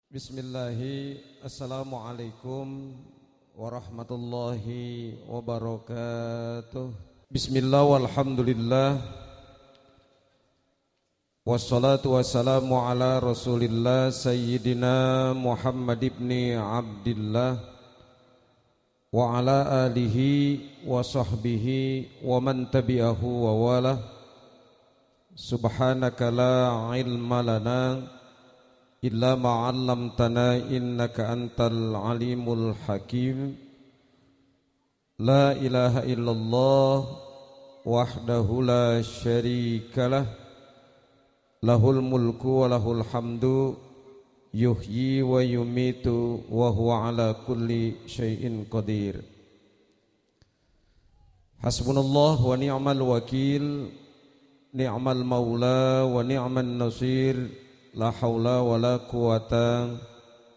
Bismillahi, assalamualaikum warahmatullahi wabarakatuh. Bismillah walhamdulillah, wassalatu wassalamu ala rasulillah sayyidina Muhammad ibni Abdillah wa ala alihi wa sahbihi wa man tabi'ahu wa wala. Subhanaka la ilma lana illa ma'allamtana innaka antal alimul hakim. La ilaha illallah wahdahu la syarikalah, lahul mulku wa lahul hamdu, yuhyi wa yumitu wa huwa ala kulli syai'in qadir. Hasbunallah wa ni'mal wakil, ni'mal maula wa ni'man nasir. La haula wa la quwata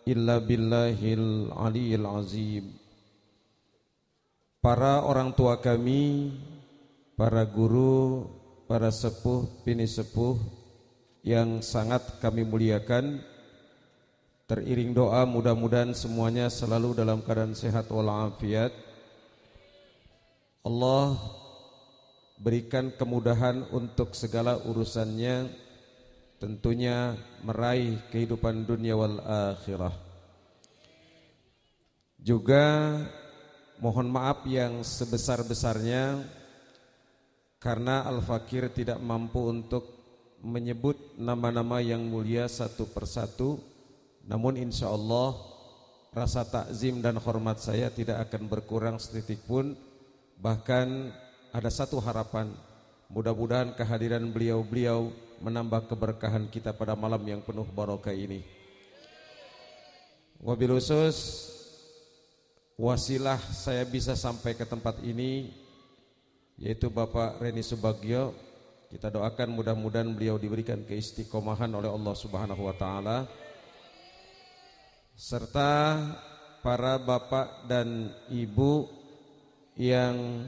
illa billahil aliyil azim. Para orang tua kami, para guru, para sepuh, bini sepuh yang sangat kami muliakan, teriring doa mudah-mudahan semuanya selalu dalam keadaan sehat walafiat. Allah berikan kemudahan untuk segala urusannya, tentunya meraih kehidupan dunia wal akhirah. Juga mohon maaf yang sebesar-besarnya karena Al-Fakir tidak mampu untuk menyebut nama-nama yang mulia satu persatu. Namun insya Allah rasa takzim dan hormat saya tidak akan berkurang setitik pun. Bahkan ada satu harapan, mudah-mudahan kehadiran beliau-beliau menambah keberkahan kita pada malam yang penuh barokah ini. Wabil khusus wasilah saya bisa sampai ke tempat ini yaitu Bapak Reni Subagio. Kita doakan mudah-mudahan beliau diberikan keistiqomahan oleh Allah Subhanahu wa taala, serta para bapak dan ibu yang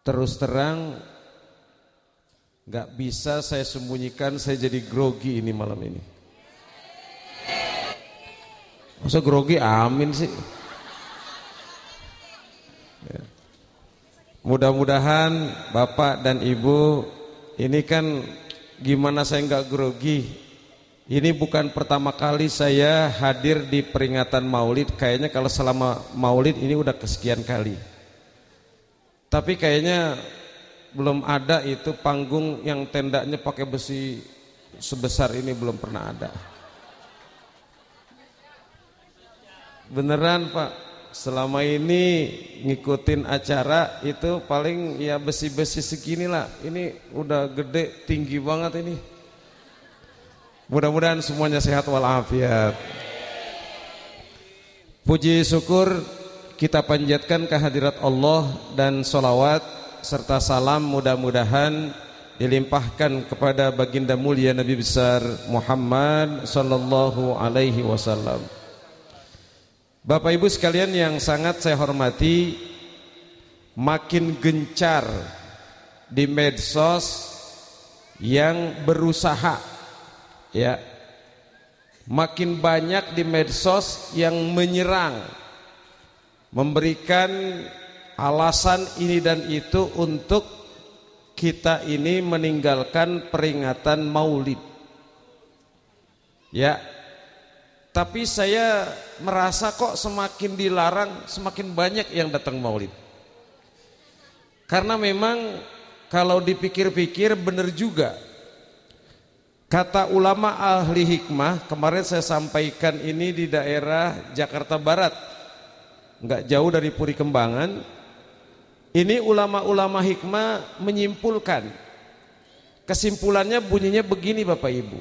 terus terang gak bisa saya sembunyikan, saya jadi grogi ini malam ini. Masa grogi amin sih ya. Mudah-mudahan bapak dan ibu ini kan gimana saya gak grogi. Ini bukan pertama kali saya hadir di peringatan maulid. Kayaknya kalau selama maulid ini udah kesekian kali. Tapi kayaknya belum ada itu panggung yang tendanya pakai besi sebesar ini, belum pernah ada. Beneran Pak, selama ini ngikutin acara itu paling ya besi-besi segini lah. Ini udah gede, tinggi banget ini. Mudah-mudahan semuanya sehat walafiat. Puji syukur kita panjatkan kehadirat Allah dan sholawat serta salam mudah-mudahan dilimpahkan kepada baginda mulia Nabi besar Muhammad sallallahu alaihi wasallam. Bapak Ibu sekalian yang sangat saya hormati, makin gencar di medsos yang berusaha ya, makin banyak di medsos yang menyerang, memberikan alasan ini dan itu untuk kita ini meninggalkan peringatan maulid ya. Tapi saya merasa kok semakin dilarang semakin banyak yang datang maulid. Karena memang kalau dipikir-pikir benar juga kata ulama ahli hikmah. Kemarin saya sampaikan ini di daerah Jakarta Barat, nggak jauh dari Puri Kembangan. Ini ulama-ulama hikmah menyimpulkan, kesimpulannya bunyinya begini Bapak Ibu.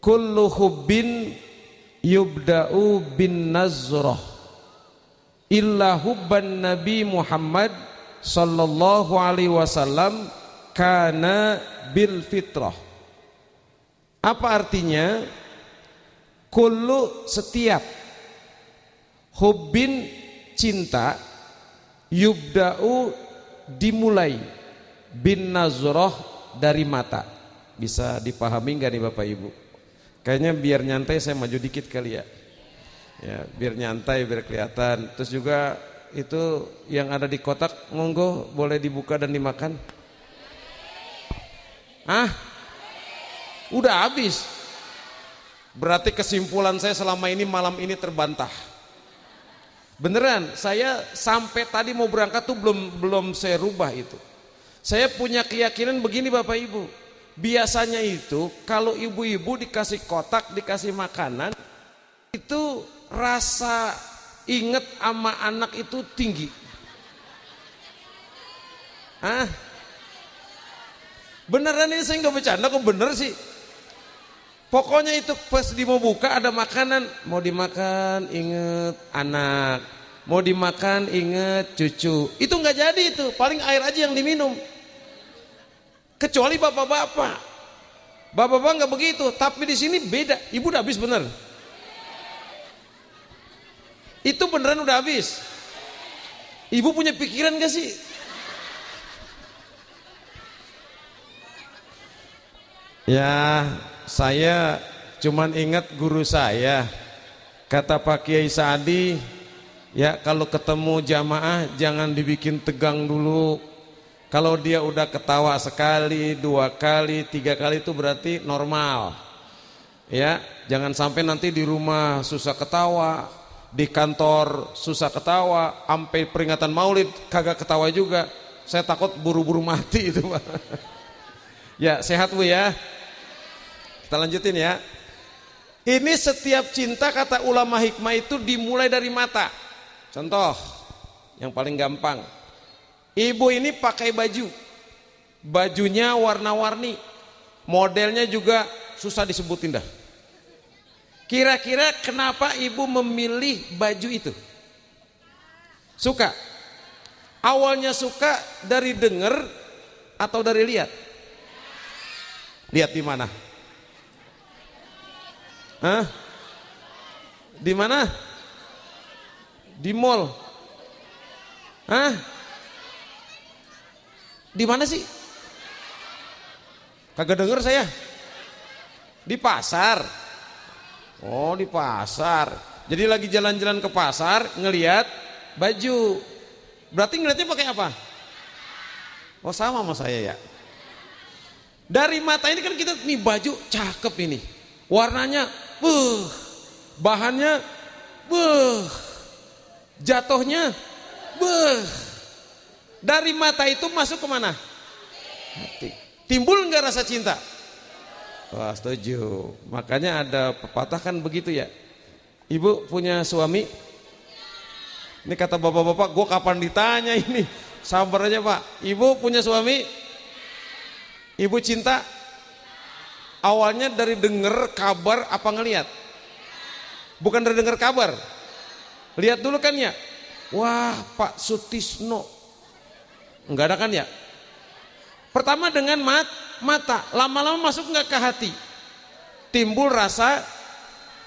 Kullu hubbin yubda'u bin nazrah illa hubban Nabi Muhammad sallallahu alaihi wasallam kana bil fitrah. Apa artinya? Kullu setiap, hubbin cinta, yubda'u dimulai, bin nazroh dari mata. Bisa dipahami nggak nih Bapak Ibu? Kayaknya biar nyantai saya maju dikit kali ya. Ya, biar nyantai, biar kelihatan. Terus juga itu yang ada di kotak monggo boleh dibuka dan dimakan. Udah habis. Berarti kesimpulan saya selama ini malam ini terbantah. Beneran, saya sampai tadi mau berangkat tuh belum saya rubah itu. Saya punya keyakinan begini Bapak Ibu. Biasanya itu kalau ibu-ibu dikasih kotak, dikasih makanan, itu rasa inget sama anak itu tinggi. Beneran ini saya nggak bercanda kok, bener sih. Pokoknya itu pas di mau buka ada makanan, mau dimakan inget anak, mau dimakan inget cucu. Itu nggak jadi itu, paling air aja yang diminum. Kecuali bapak-bapak, bapak-bapak nggak begitu. Tapi di sini beda. Ibu udah habis bener. Itu beneran udah habis. Ibu punya pikiran gak sih? Ya, saya cuman ingat guru saya. Kata Pak Kiai Saadi, ya kalau ketemu jamaah jangan dibikin tegang dulu. Kalau dia udah ketawa sekali, 2 kali, 3 kali itu berarti normal. Ya, jangan sampai nanti di rumah susah ketawa, di kantor susah ketawa, sampai peringatan Maulid kagak ketawa juga. Saya takut buru-buru mati itu, Pak. Ya, sehat Bu ya. Kita lanjutin ya. Ini setiap cinta kata ulama hikmah itu dimulai dari mata. Contoh yang paling gampang. Ibu ini pakai baju. Bajunya warna-warni. Modelnya juga susah disebutin dah. Kira-kira kenapa ibu memilih baju itu? Suka? Awalnya suka dari dengar atau dari lihat? Lihat di mana? Di mana? Di mall. Di mana sih? Kagak denger saya. Di pasar. Oh, di pasar. Jadi lagi jalan-jalan ke pasar, ngelihat baju. Berarti ngeliatnya pakai apa? Oh, sama saya ya. Dari mata ini kan kita nih baju cakep ini. Warnanya, bahannya, jatuhnya, dari mata itu masuk kemana? Hati. Timbul nggak rasa cinta? Wah, setuju. Makanya ada pepatah kan begitu ya. Ibu punya suami? Ini kata bapak-bapak, gue kapan ditanya ini? Sabar aja Pak. Ibu punya suami? Ibu cinta? Awalnya dari denger kabar apa ngelihat? Bukan dari denger kabar. Lihat dulu kan ya. Wah, Pak Sutisno. Enggak ada kan ya? Pertama dengan mata, lama-lama masuk enggak ke hati? Timbul rasa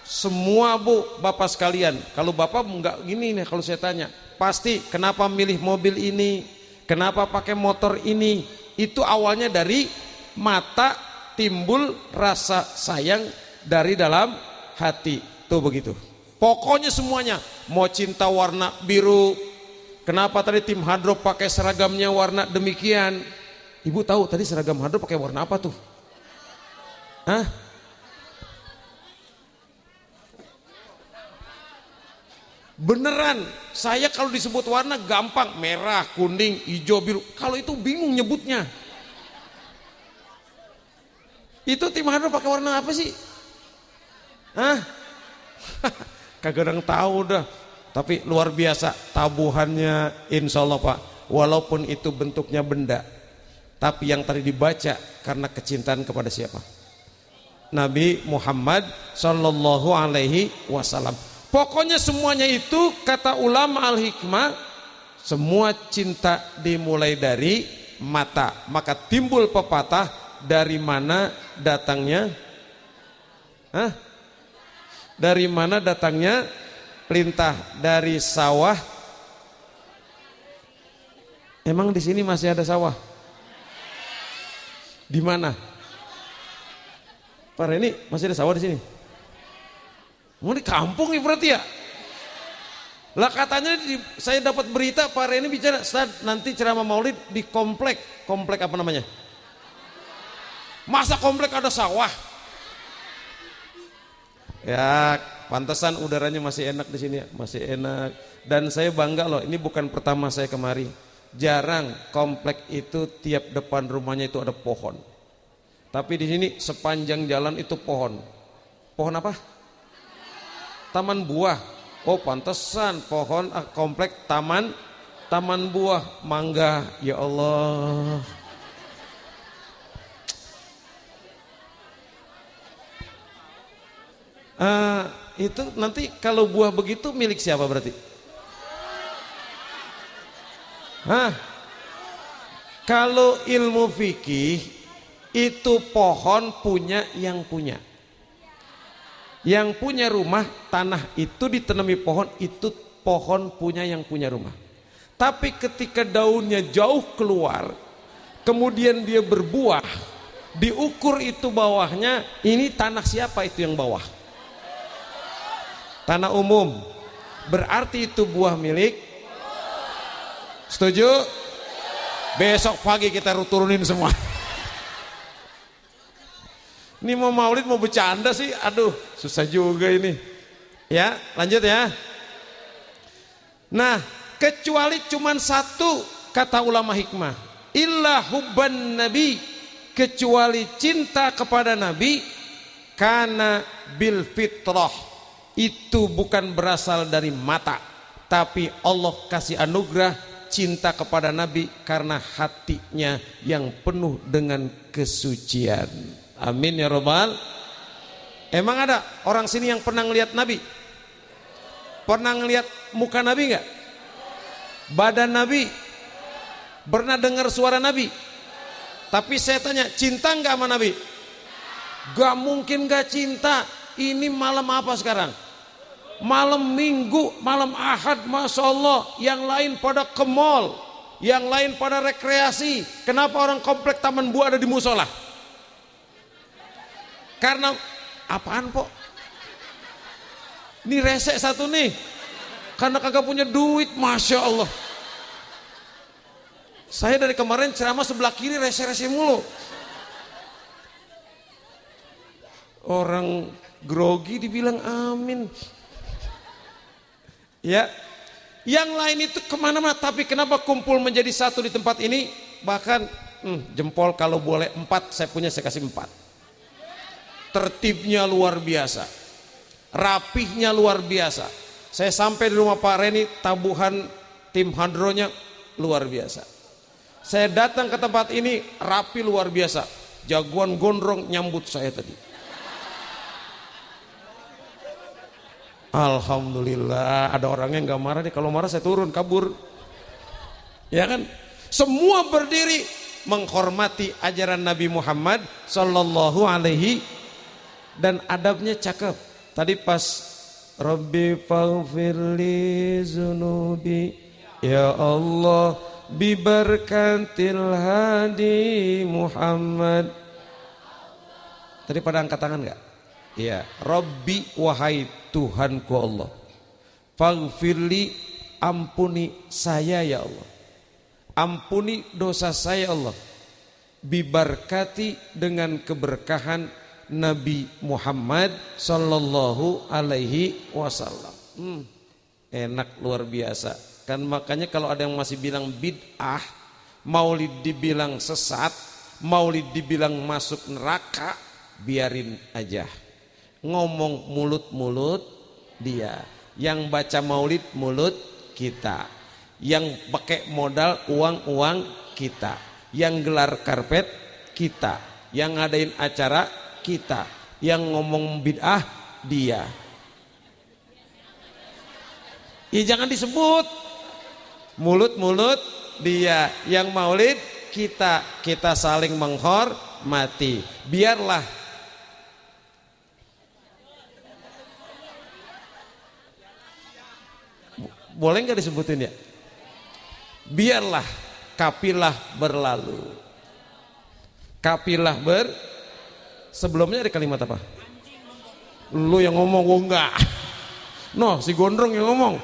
semua Bu, Bapak sekalian. Kalau Bapak enggak gini nih kalau saya tanya. Pasti kenapa milih mobil ini? Kenapa pakai motor ini? Itu awalnya dari mata. Timbul rasa sayang dari dalam hati. Tuh begitu. Pokoknya semuanya. Mau cinta warna biru. Kenapa tadi tim Hadrop pakai seragamnya warna demikian? Ibu tahu tadi seragam Hadrop pakai warna apa tuh? Beneran. Saya kalau disebut warna gampang. Merah, kuning, hijau, biru. Kalau itu bingung nyebutnya. Itu tim Hadrop pakai warna apa sih? Kagak ada yang tahu dah. Tapi luar biasa tabuhannya, insya Allah Pak. Walaupun itu bentuknya benda, tapi yang tadi dibaca karena kecintaan kepada siapa? Nabi Muhammad Sallallahu Alaihi Wasallam. Pokoknya semuanya itu kata ulama al-hikmah, semua cinta dimulai dari mata. Maka timbul pepatah, dari mana datangnya? Dari mana datangnya lintah? Dari sawah. Emang di sini masih ada sawah? Di mana? Pak Reni, masih ada sawah di sini? Mau di kampung ya berarti ya. Lah katanya saya dapat berita Pak Reni bicara, Ustaz, nanti ceramah Maulid di komplek apa namanya? Masa komplek ada sawah? Ya, pantesan udaranya masih enak di sini ya, masih enak. Dan saya bangga loh, ini bukan pertama saya kemari. Jarang komplek itu tiap depan rumahnya itu ada pohon. Tapi di sini sepanjang jalan itu pohon. Pohon apa? Taman buah. Oh pantesan pohon komplek taman buah mangga. Ya Allah. Itu nanti kalau buah begitu milik siapa berarti? Kalau ilmu fikih itu pohon punya yang punya. Yang punya rumah, tanah itu ditanami pohon, itu pohon punya yang punya rumah. Tapi ketika daunnya jauh keluar, kemudian dia berbuah, diukur itu bawahnya, ini tanah siapa itu yang bawah? Tanah umum. Berarti itu buah milik. Setuju? Besok pagi kita turunin semua. Ini mau maulid mau bercanda sih, aduh susah juga ini. Ya lanjut ya. Nah kecuali cuman satu kata ulama hikmah, illa hubban nabi, kecuali cinta kepada nabi, karena bil fitrah, itu bukan berasal dari mata, tapi Allah kasih anugerah cinta kepada nabi karena hatinya yang penuh dengan kesucian. Amin ya robbal. Emang ada orang sini yang pernah ngelihat Nabi? Pernah ngelihat muka Nabi nggak? Badan Nabi? Pernah dengar suara Nabi? Tapi saya tanya, cinta nggak sama Nabi? Gak mungkin gak cinta. Ini malam apa sekarang? Malam Minggu, malam Ahad, Masya Allah. Yang lain pada ke mall, yang lain pada rekreasi. Kenapa orang komplek Taman Buah ada di musola? Karena apaan Pok? Ini resek satu nih, karena kagak punya duit. Masya Allah. Saya dari kemarin ceramah sebelah kiri rese-rese mulu. Orang grogi dibilang amin. Ya, yang lain itu kemana-mana. Tapi kenapa kumpul menjadi satu di tempat ini? Bahkan jempol kalau boleh 4, saya punya, saya kasih 4. Tertibnya luar biasa, rapihnya luar biasa. Saya sampai di rumah Pak Reni, tabuhan tim hadronya luar biasa. Saya datang ke tempat ini, rapi luar biasa. Jagoan gondrong nyambut saya tadi. Alhamdulillah, ada orangnya nggak marah nih. Kalau marah saya turun kabur. Ya kan? Semua berdiri menghormati ajaran Nabi Muhammad sallallahu alaihi. Dan adabnya cakep. Tadi pas Rabbi faghfirli zunubi, ya Allah bibarkatil hadi Muhammad. Tadi pada angkat tangan enggak? Iya. Rabbi, wahai Tuhanku Allah, faghfirli, ampuni saya ya Allah, ampuni dosa saya Allah, bibarkati, dengan keberkahan Nabi Muhammad sallallahu alaihi wasallam. Enak luar biasa kan. Makanya kalau ada yang masih bilang bid'ah, maulid dibilang sesat, maulid dibilang masuk neraka, biarin aja. Ngomong mulut-mulut dia, yang baca maulid mulut kita, yang pakai modal uang kita, yang gelar karpet kita, yang ngadain acara kita, yang ngomong bid'ah dia. Ya jangan disebut. Mulut-mulut dia, yang maulid kita saling menghormati. Biarlah boleh nggak disebutin ya? Biarlah kapilah berlalu. Kapilah sebelumnya ada kalimat apa? Lu yang ngomong, gua enggak. Noh, si Gondrong yang ngomong.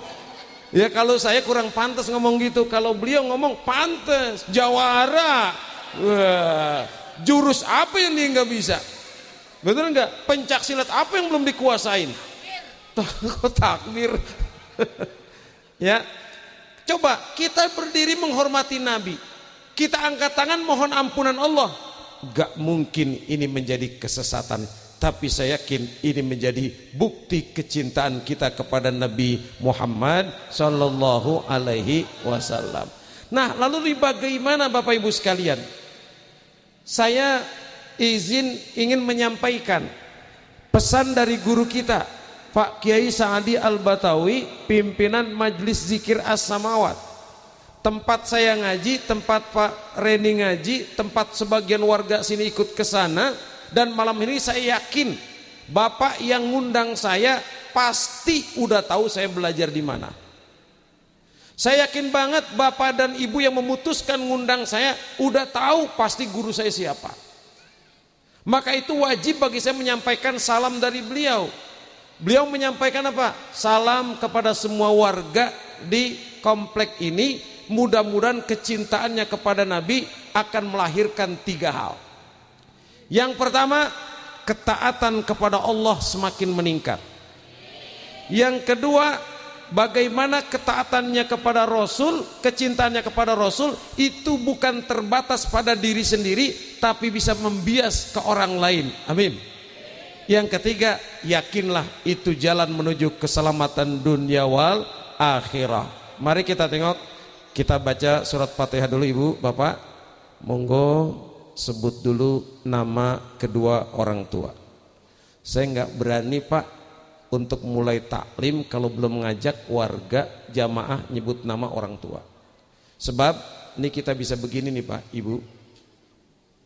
Ya kalau saya kurang pantas ngomong gitu, kalau beliau ngomong pantas, jawara. Wah, jurus apa yang dia nggak bisa? Betul nggak? Pencak silat apa yang belum dikuasain? Takbir. Ya, coba kita berdiri menghormati Nabi, kita angkat tangan mohon ampunan Allah. Gak mungkin ini menjadi kesesatan, tapi saya yakin ini menjadi bukti kecintaan kita kepada Nabi Muhammad Sallallahu Alaihi Wasallam. Nah, lalu bagaimana Bapak Ibu sekalian? Saya ingin menyampaikan pesan dari guru kita Pak Kiai Sa'adi Al-Batawi, pimpinan Majelis Zikir As-Samawat. Tempat saya ngaji, tempat Pak Reni ngaji, tempat sebagian warga sini ikut ke sana. Dan malam ini saya yakin Bapak yang ngundang saya pasti udah tahu saya belajar di mana. Saya yakin banget Bapak dan Ibu yang memutuskan ngundang saya udah tahu pasti guru saya siapa. Maka itu wajib bagi saya menyampaikan salam dari beliau. Beliau menyampaikan apa? Salam kepada semua warga di komplek ini. Mudah-mudahan kecintaannya kepada Nabi akan melahirkan 3 hal. Yang pertama, ketaatan kepada Allah semakin meningkat. Yang kedua, bagaimana ketaatannya kepada Rasul, kecintaannya kepada Rasul itu bukan terbatas pada diri sendiri, tapi bisa membias ke orang lain. Amin. Yang ketiga, yakinlah itu jalan menuju keselamatan dunia wal akhirah. Mari kita tengok. Kita baca surat Fatihah dulu Ibu, Bapak. Monggo sebut dulu nama kedua orang tua. Saya nggak berani Pak untuk mulai taklim kalau belum ngajak warga jamaah nyebut nama orang tua. Sebab ini kita bisa begini nih Pak, Ibu.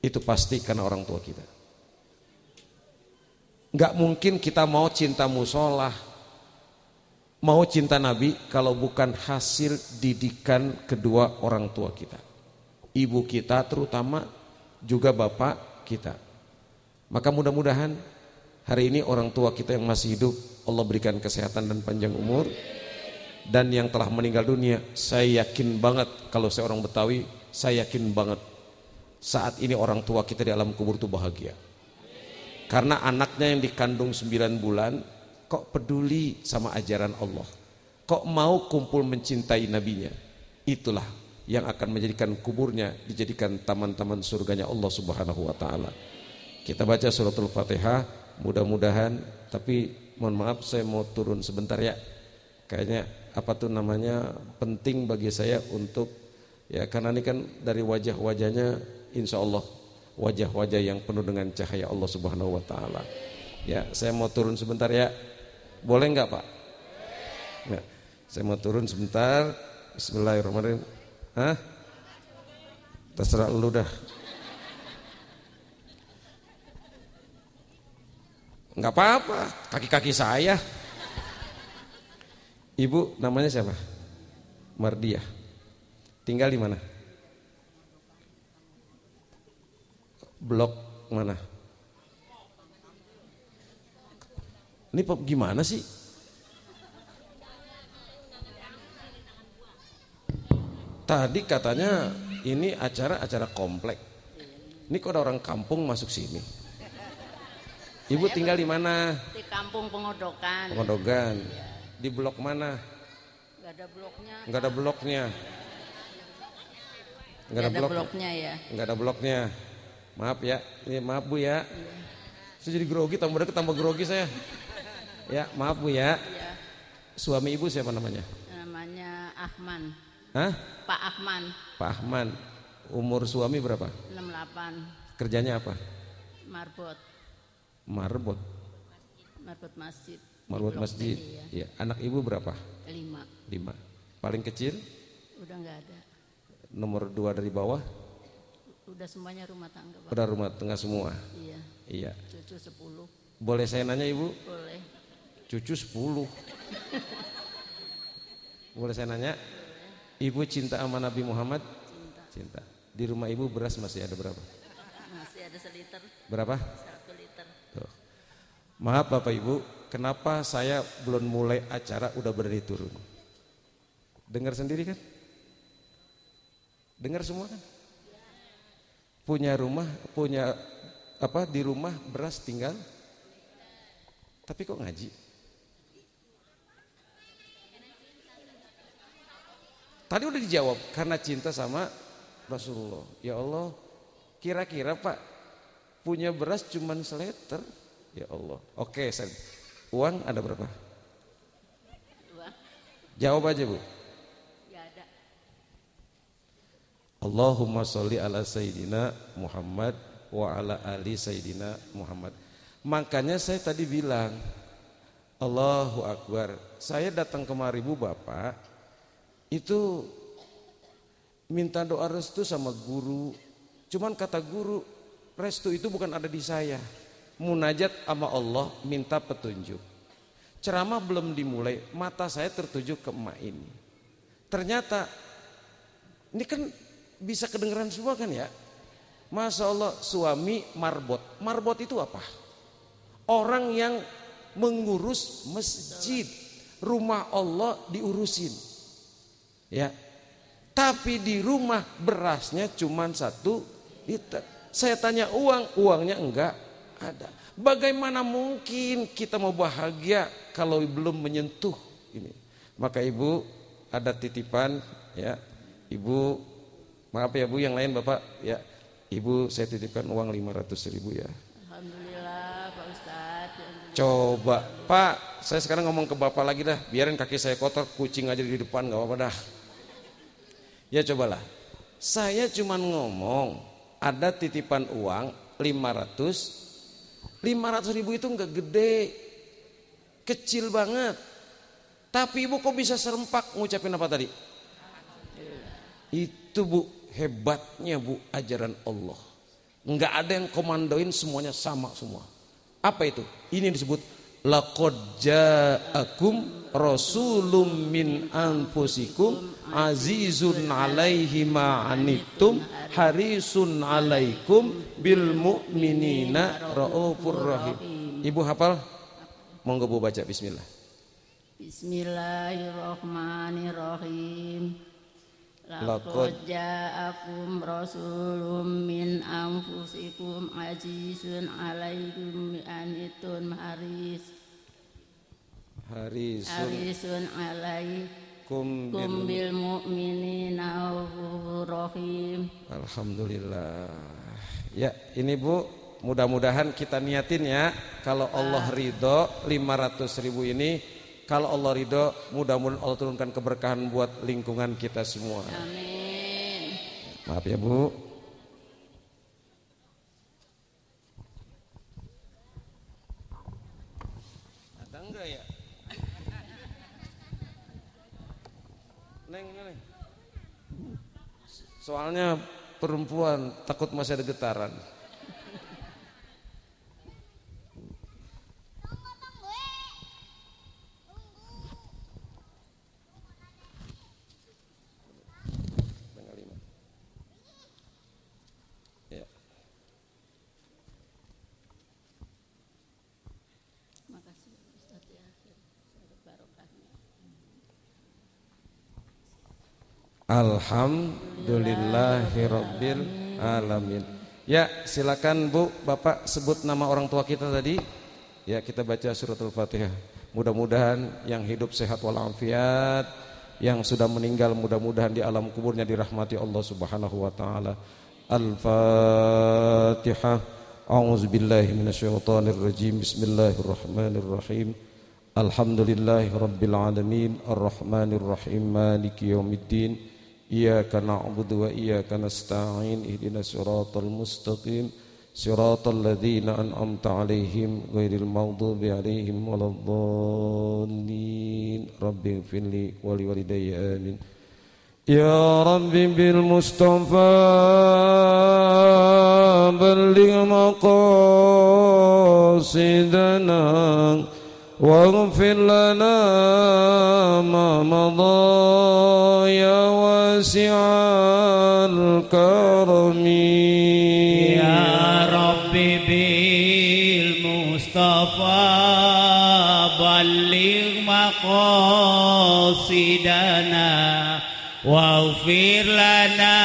Itu pasti karena orang tua kita. Nggak mungkin kita mau cinta musolah, mau cinta Nabi kalau bukan hasil didikan kedua orang tua kita, ibu kita terutama, juga bapak kita. Maka mudah-mudahan hari ini orang tua kita yang masih hidup Allah berikan kesehatan dan panjang umur. Dan yang telah meninggal dunia, saya yakin banget, kalau saya orang Betawi, saya yakin banget saat ini orang tua kita di alam kubur itu bahagia. Karena anaknya yang dikandung 9 bulan kok peduli sama ajaran Allah, kok mau kumpul mencintai nabinya. Itulah yang akan menjadikan kuburnya dijadikan taman-taman surganya Allah Subhanahu wa taala. Kita baca suratul Fatihah, mudah-mudahan, tapi mohon maaf saya mau turun sebentar ya. Kayaknya apa tuh namanya penting bagi saya untuk ya, karena ini kan dari wajah-wajahnya insya Allah wajah-wajah yang penuh dengan cahaya Allah Subhanahu wa taala. Ya, saya mau turun sebentar ya. Boleh enggak Pak? Ya, saya mau turun sebentar. Bismillahirrahmanirrahim. Hah? Terserah lu dah. Enggak apa-apa, kaki-kaki saya. Ibu namanya siapa? Mardiah. Tinggal di mana? Blok mana? Ini gimana sih? Tadi katanya ini acara komplek. Ini kok ada orang kampung masuk sini. Ibu tinggal di mana? Di Kampung Pengodokan. Pengodokan. Di blok mana? Gak ada bloknya. Enggak ada bloknya. Enggak ada bloknya ya. Enggak ada bloknya. Maaf ya. Ini maaf Bu ya. Iya. Saya jadi grogi, tambah grogi saya. Ya, maaf Bu ya. Iya. Suami Ibu siapa namanya? Namanya Ahman. Hah? Pak Ahman. Pak Ahman. Umur suami berapa? 68. Kerjanya apa? Marbot. Marbot masjid. Marbot masjid. Ya. Anak Ibu berapa? 5. Paling kecil? Udah nggak ada. Nomor 2 dari bawah? Udah semuanya rumah tangga. Pak. Udah rumah tangga semua? Iya. Iya. Cucu 10. Boleh saya nanya Ibu? Boleh. Cucu 10. Boleh saya nanya? Ibu cinta sama Nabi Muhammad? Cinta. Di rumah Ibu beras masih ada berapa? Masih ada seliter. Berapa? 1 liter. Tuh. Maaf Bapak Ibu, kenapa saya belum mulai acara udah berdiri turun? Dengar sendiri kan? Dengar semua kan? Punya rumah, punya di rumah beras tinggal, tapi kok ngaji? Tadi udah dijawab, karena cinta sama Rasulullah. Ya Allah, kira-kira Pak punya beras cuman seliter? Ya Allah. Oke, uang ada berapa? Uang. Jawab aja Bu. Ya ada. Allahumma sholli ala Sayyidina Muhammad wa ala ali Sayyidina Muhammad. Makanya saya tadi bilang, Allahu Akbar. Saya datang kemari Bu Bapak, itu minta doa restu sama guru. Cuman kata guru, restu itu bukan ada di saya. Munajat sama Allah, minta petunjuk. Ceramah belum dimulai, mata saya tertuju ke emak ini. Ternyata ini kan bisa kedengeran semua kan ya. Masya Allah, suami marbot. Marbot itu apa? Orang yang mengurus masjid, rumah Allah diurusin. Ya, tapi di rumah berasnya cuma 1 liter. Saya tanya uangnya enggak ada. Bagaimana mungkin kita mau bahagia kalau belum menyentuh ini? Maka Ibu ada titipan ya, Ibu, maaf ya Bu, yang lain Bapak ya, Ibu saya titipkan uang 500.000 ya. Alhamdulillah Pak Ustadz. Coba Pak, saya sekarang ngomong ke Bapak lagi dah, biarin kaki saya kotor, kucing aja di depan gak apa-apa dah. Ya cobalah, saya cuman ngomong ada titipan uang 500.000 itu nggak gede, kecil banget. Tapi Ibu kok bisa serempak ngucapin apa tadi? Itu Bu, hebatnya Bu ajaran Allah. Nggak ada yang komandoin, semuanya sama semua. Apa itu? Ini disebut laqad ja'akum rasulun min anfusikum azizun alaihi ma anittum harisun alaikum bil mu'minina raufur rahim. Ibu hafal? Monggo Bu baca bismillah. Bismillahirrahmanirrahim. Laqad ja'akum rasulun min anfusikum azizun alaikum anitun harisun alaikum bil mu'minina rahim. Alhamdulillah. Ya, ini Bu, mudah-mudahan kita niatin ya, kalau Allah ridho 500.000 ini, kalau Allah ridho, mudah-mudahan Allah turunkan keberkahan buat lingkungan kita semua. Amin. Maaf ya Bu. Ada enggak ya? Neng. Soalnya perempuan takut masih ada getaran. Alhamdulillahirabbil alamin. Ya, silakan Bu, Bapak sebut nama orang tua kita tadi. Ya, kita baca suratul Fatihah. Mudah-mudahan yang hidup sehat walafiat, yang sudah meninggal mudah-mudahan di alam kuburnya dirahmati Allah Subhanahu wa taala. Al-Fatihah. A'udzubillahi minasyaitonirrajim. Bismillahirrahmanirrahim. Alhamdulillahirabbil alamin, arrahmanirrahim, maliki yaumiddin. Iyyaka na'budu wa iyyaka nasta'in, ihdinas siratal mustaqim, siratal ladzina an'amta 'alaihim ghairil maghdubi 'alaihim waladdallin. Rabbighfirli wa liwalidayya amin. Ya Rabbi bil Mustafa balligh maqasidana waghfir lana ma madha ya wasi'al karami. Ya Rabbi bil Mustafa balligh maqasidana waghfir lana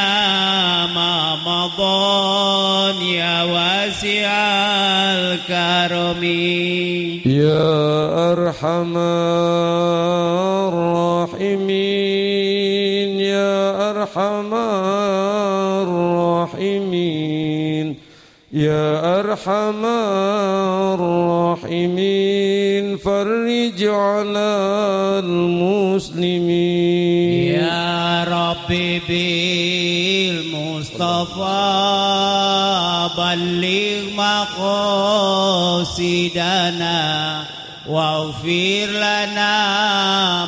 ma madhan ya wasi'al karami ya arhamar rahimin ya arhamar rahimin ya arhamar rahimin farij 'alal muslimin ya rabbi bil mustafa balligh maqasidana waghfir lana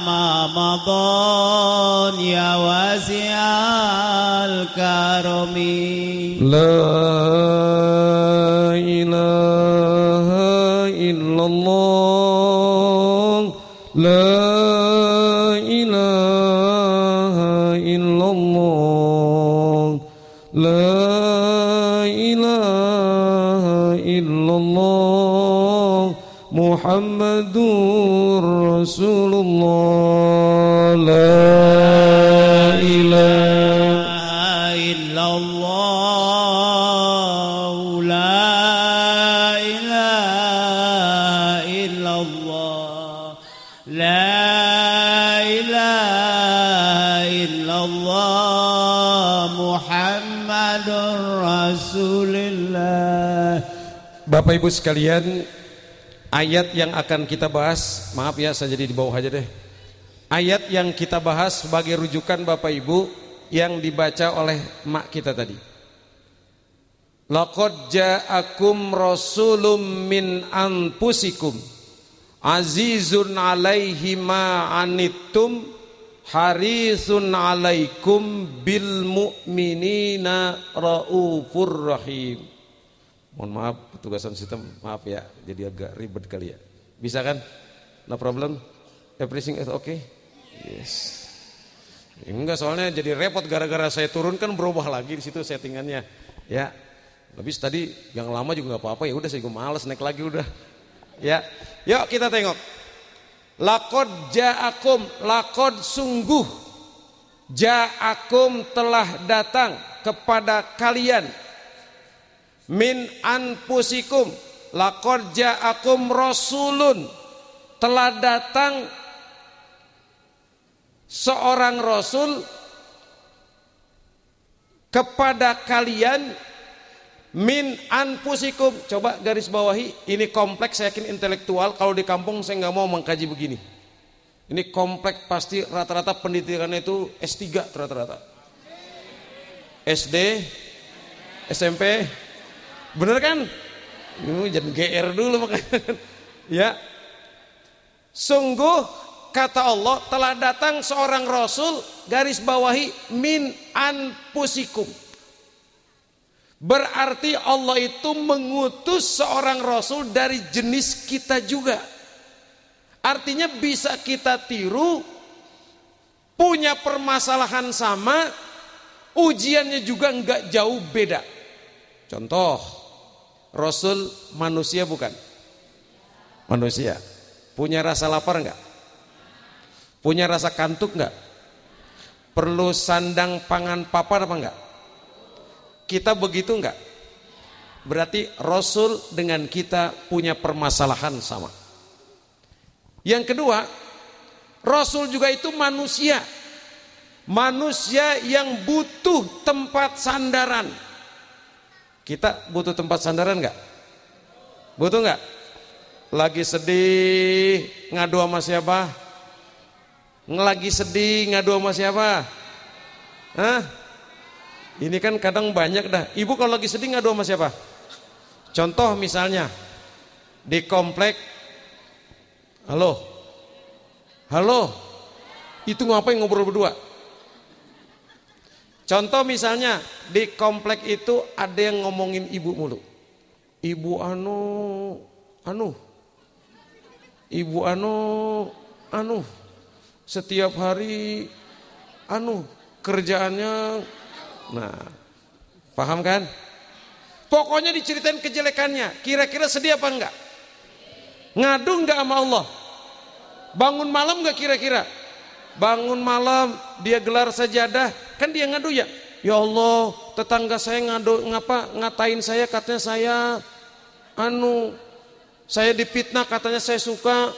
ma madhan ya wasi'al karami la ilaha illallah la ilaha illallah la ilaha illallah Muhammadur Rasulullah la ilaha illallah la ilaha illallah la ilaha illallah Muhammadur Rasulullah. Bapak Ibu sekalian, ayat yang akan kita bahas, maaf ya saya jadi di bawah aja deh. Ayat yang kita bahas sebagai rujukan Bapak Ibu yang dibaca oleh mak kita tadi. Laqad ja'akum rasulun min anfusikum azizun 'alaihi ma anittum harisun 'alaikum bil mu'minina raufur rahim. Mohon maaf petugasan sistem, maaf ya, jadi agak ribet kali ya. Bisa kan? No problem? Everything is okay? Yes. Enggak, soalnya jadi repot gara-gara saya turun kan berubah lagi di situ settingannya. Ya. Habis tadi yang lama juga nggak apa-apa, ya udah saya juga males naik lagi udah. Ya. Yuk kita tengok. Laqad ja'akum, laqad sungguh ja'akum telah datang kepada kalian min anfusikum, laqad ja'akum rasulun, telah datang seorang rasul kepada kalian min anfusikum. Coba garis bawahi, ini kompleks, saya yakin intelektual. Kalau di kampung saya nggak mau mengkaji begini. Ini kompleks, pasti rata-rata pendidikannya itu S3 rata-rata. SD, SMP, bener kan? Jangan GR dulu makanya. Ya. Sungguh kata Allah telah datang seorang rasul, garis bawahi min anfusikum. Berarti Allah itu mengutus seorang rasul dari jenis kita juga. Artinya bisa kita tiru, punya permasalahan sama, ujiannya juga enggak jauh beda. Contoh, rasul manusia bukan? Manusia. Punya rasa lapar enggak? Punya rasa kantuk enggak? Perlu sandang pangan papan apa enggak? Kita begitu enggak? Berarti Rasul dengan kita punya permasalahan sama. Yang kedua, Rasul juga itu manusia. Manusia yang butuh tempat sandaran. Kita butuh tempat sandaran enggak? Butuh enggak? Lagi sedih ngadu sama siapa? Lagi sedih ngadu sama siapa? Hah? Ini kan kadang banyak dah. Ibu kalau lagi sedih ngadu sama siapa? Contoh misalnya di komplek, halo, halo, itu ngapain ngobrol berdua? Contoh misalnya di komplek itu ada yang ngomongin ibu mulu. Ibu ibu setiap hari kerjaannya. Nah, paham kan? Pokoknya diceritain kejelekannya. Kira-kira sedih apa enggak? Ngadu enggak sama Allah? Bangun malam gak kira-kira? Bangun malam dia gelar sajadah, kan dia ngadu ya. Ya Allah, tetangga saya ngatain saya, katanya saya dipitnah, katanya saya suka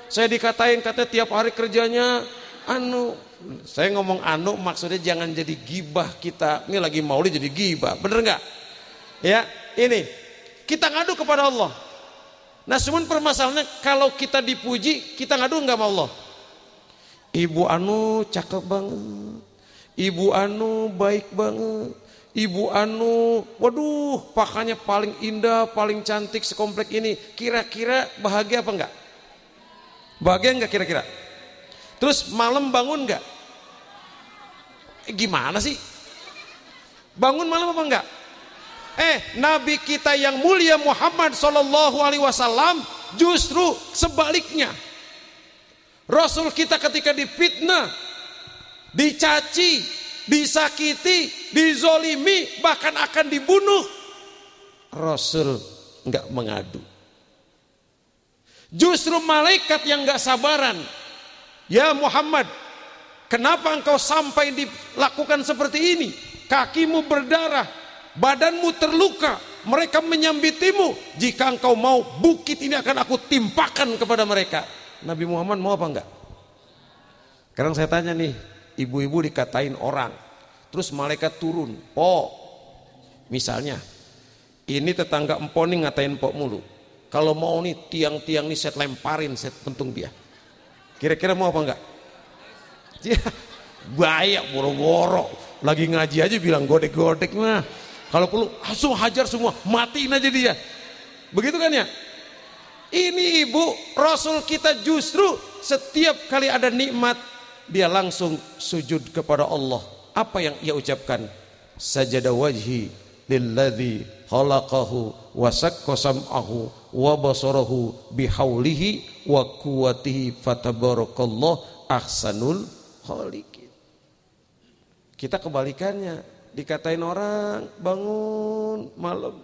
saya dikatain katanya tiap hari kerjanya saya ngomong maksudnya jangan jadi gibah kita. Ini lagi maulid jadi gibah, bener nggak? Ya, ini kita ngadu kepada Allah. Nah, cuman permasalahannya kalau kita dipuji, kita ngadu nggak sama Allah? Ibu cakep banget, ibu baik banget, ibu waduh pakaiannya paling indah, paling cantik sekomplek ini. Kira-kira bahagia apa enggak? Bahagia enggak kira-kira? Terus malam bangun enggak? Gimana sih? Bangun malam apa enggak? Nabi kita yang mulia Muhammad sallallahu alaihi wasallam justru sebaliknya. Rasul kita ketika difitnah, dicaci, disakiti, dizolimi, bahkan akan dibunuh, Rasul enggak mengadu. Justru malaikat yang enggak sabaran. Ya Muhammad, kenapa engkau sampai dilakukan seperti ini? Kakimu berdarah, badanmu terluka, mereka menyambitimu. Jika engkau mau, bukit ini akan aku timpakan kepada mereka. Nabi Muhammad mau apa enggak? Sekarang saya tanya nih, ibu-ibu dikatain orang, terus malaikat turun. Misalnya ini tetangga empok nih ngatain empok mulu. Kalau mau nih tiang-tiang nih saya lemparin, saya pentung dia. Kira-kira mau apa enggak? Ya, bahaya, boro-boro lagi ngaji aja bilang godek-godek mah. Kalau perlu langsung hajar semua, matiin aja dia. Begitu kan ya? Ini ibu Rasul kita justru setiap kali ada nikmat dia langsung sujud kepada Allah. Apa yang ia ucapkan? Sajada wajhi lilladzi khalaqahu wa sakka sam'ahu wa basarahu bihaulihi wa quwwatihi fatabarakallahu ahsanul khaliqin. Kita kebalikannya, dikatain orang bangun malam,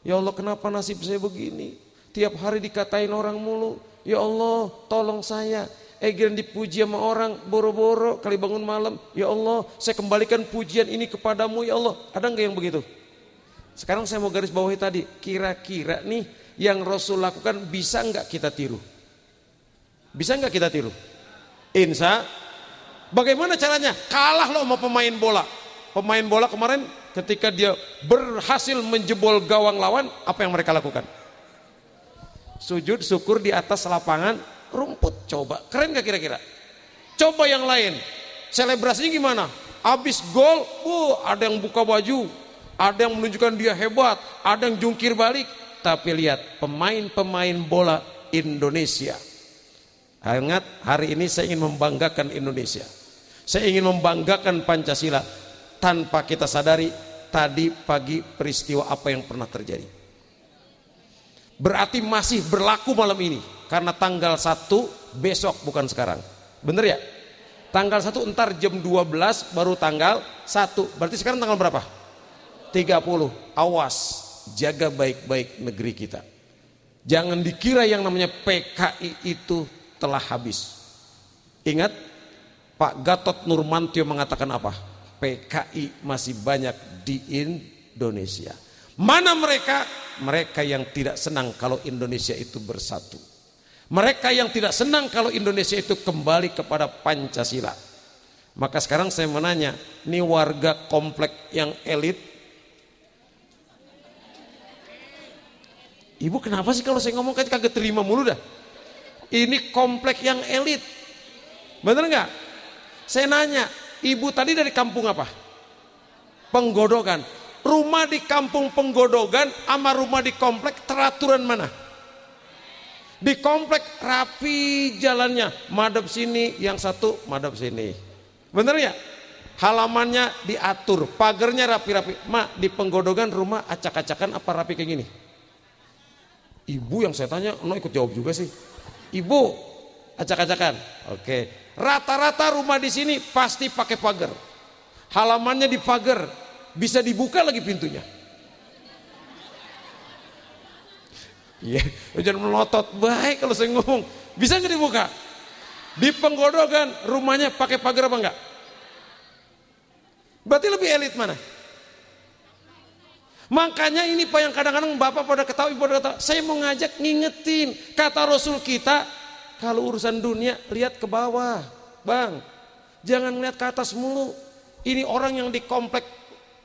ya Allah kenapa nasib saya begini? Tiap hari dikatain orang mulu. Ya Allah tolong saya. Giliran dipuji sama orang boro-boro kali bangun malam. Ya Allah saya kembalikan pujian ini kepadamu ya Allah. Ada enggak yang begitu? Sekarang saya mau garis bawahi tadi. Kira-kira nih yang Rasul lakukan bisa enggak kita tiru? Bisa enggak kita tiru? Insya. Bagaimana caranya? Kalah loh sama pemain bola. Pemain bola kemarin ketika dia berhasil menjebol gawang lawan, apa yang mereka lakukan? Sujud syukur di atas lapangan rumput. Coba keren gak kira-kira? Coba yang lain, selebrasinya gimana? Abis gol, ada yang buka baju, ada yang menunjukkan dia hebat, ada yang jungkir balik. Tapi lihat pemain-pemain bola Indonesia. Ingat, hari ini saya ingin membanggakan Indonesia. Saya ingin membanggakan Pancasila. Tanpa kita sadari tadi pagi peristiwa apa yang pernah terjadi. Berarti masih berlaku malam ini. Karena tanggal 1 besok bukan sekarang. Bener ya? Tanggal 1 entar jam 12 baru tanggal 1. Berarti sekarang tanggal berapa? 30. Awas, jaga baik-baik negeri kita. Jangan dikira yang namanya PKI itu telah habis. Ingat Pak Gatot Nurmantio mengatakan apa? PKI masih banyak di Indonesia. Mana mereka? Mereka yang tidak senang kalau Indonesia itu bersatu. Mereka yang tidak senang kalau Indonesia itu kembali kepada Pancasila. Maka sekarang saya menanya, ini warga komplek yang elit. Ibu kenapa sih kalau saya ngomong kayak kagak terima mulu dah? Ini komplek yang elit. Bener nggak? Saya nanya, ibu tadi dari kampung apa? Penggodogan. Rumah di kampung Penggodogan sama rumah di komplek teraturan mana? Di komplek rapi jalannya, madep sini, yang satu madep sini. Bener ya? Halamannya diatur, pagernya rapi-rapi. Mak, di Penggodogan rumah acak-acakan apa rapi kayak gini? Ibu yang saya tanya, ikut jawab juga sih. Ibu, acak-acakan. Oke. Rata-rata rumah di sini pasti pakai pagar. Halamannya dipagar, bisa dibuka lagi pintunya. Iya, jangan melotot. Baik kalau saya ngomong, Bisa nggak dibuka? Di Penggodogan rumahnya pakai pagar apa enggak? Berarti lebih elit mana? Makanya ini Pak yang kadang-kadang Bapak pada ketahui, pada ketahui. Saya mau ngajak ngingetin, kata Rasul kita, kalau urusan dunia lihat ke bawah, Bang. Jangan lihat ke atas mulu. Ini orang yang di komplek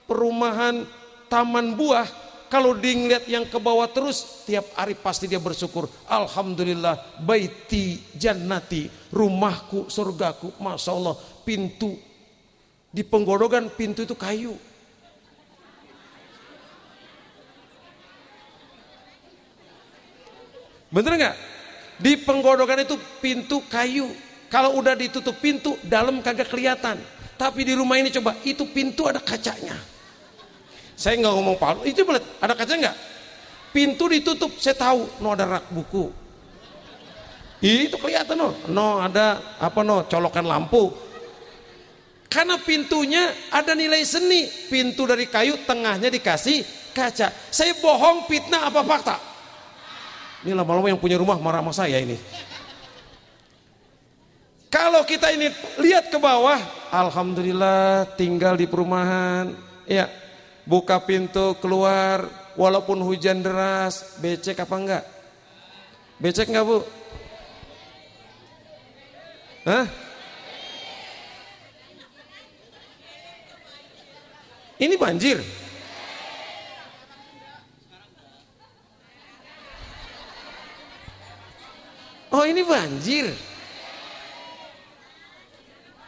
perumahan Taman Buah, kalau dilihat yang ke bawah terus, tiap hari pasti dia bersyukur. Alhamdulillah, baiti jannati, rumahku, surgaku. Masya Allah, pintu di Penggodogan, pintu itu kayu. Bener nggak? Di Penggodogan itu pintu kayu. Kalau udah ditutup pintu, dalam kagak kelihatan. Tapi di rumah ini coba, itu pintu ada kacanya. Saya nggak ngomong palu, itu boleh ada kaca nggak? Pintu ditutup, saya tahu, no ada rak buku. Itu kelihatan no ada apa colokan lampu. Karena pintunya ada nilai seni. Pintu dari kayu, tengahnya dikasih kaca. Saya bohong, fitnah apa fakta? Ini lama-lama yang punya rumah marah sama saya ini. Kalau kita ini lihat ke bawah, alhamdulillah tinggal di perumahan, ya buka pintu keluar, walaupun hujan deras, becek apa enggak? Becek enggak Bu? Hah? Ini banjir. Oh ini banjir.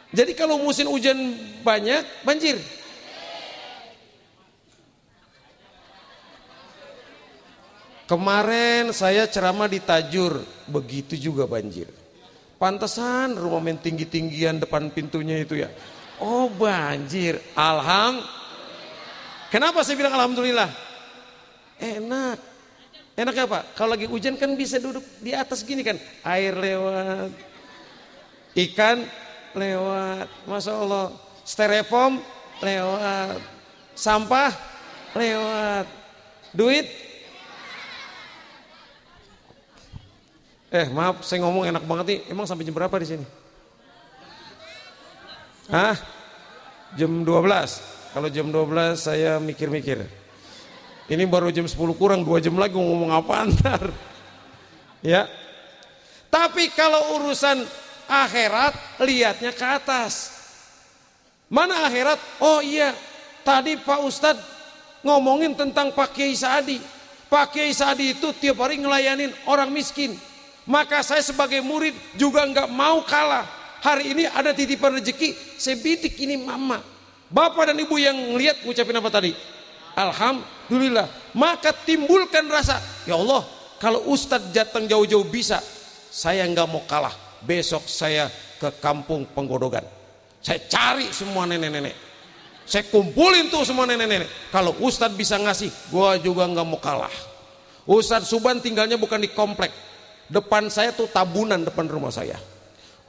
Jadi kalau musim hujan banyak, banjir. Kemarin saya ceramah di Tajur, begitu juga banjir. Pantesan rumah main tinggi-tinggian depan pintunya itu ya. Oh banjir, Kenapa saya bilang alhamdulillah? Enak. Enaknya apa? Kalau lagi hujan kan bisa duduk di atas gini kan. Air lewat, ikan lewat, Masya Allah. Styrofoam lewat, sampah lewat, duit. Maaf, saya ngomong enak banget nih. Emang sampai jam berapa di sini? Hah? Jam 12. Kalau jam 12 saya mikir-mikir. Ini baru jam 10 kurang, 2 jam lagi ngomong apa ntar. Ya. Tapi kalau urusan akhirat, lihatnya ke atas. Mana akhirat? Oh iya, tadi Pak Ustadz ngomongin tentang Pak Kiai Saadi. Pak Kiai Saadi itu tiap hari ngelayanin orang miskin. Maka saya sebagai murid juga nggak mau kalah. Hari ini ada titipan rezeki, saya bidik ini mama. Bapak dan ibu yang lihat ngucapin apa tadi? Alhamdulillah. Maka timbulkan rasa, ya Allah, kalau Ustadz datang jauh-jauh bisa, saya nggak mau kalah. Besok saya ke kampung Penggodogan. Saya cari semua nenek-nenek. Saya kumpulin tuh semua nenek-nenek. Kalau Ustadz bisa ngasih, gua juga nggak mau kalah. Ustadz Suban tinggalnya bukan di komplek. Depan saya tuh tabunan depan rumah saya.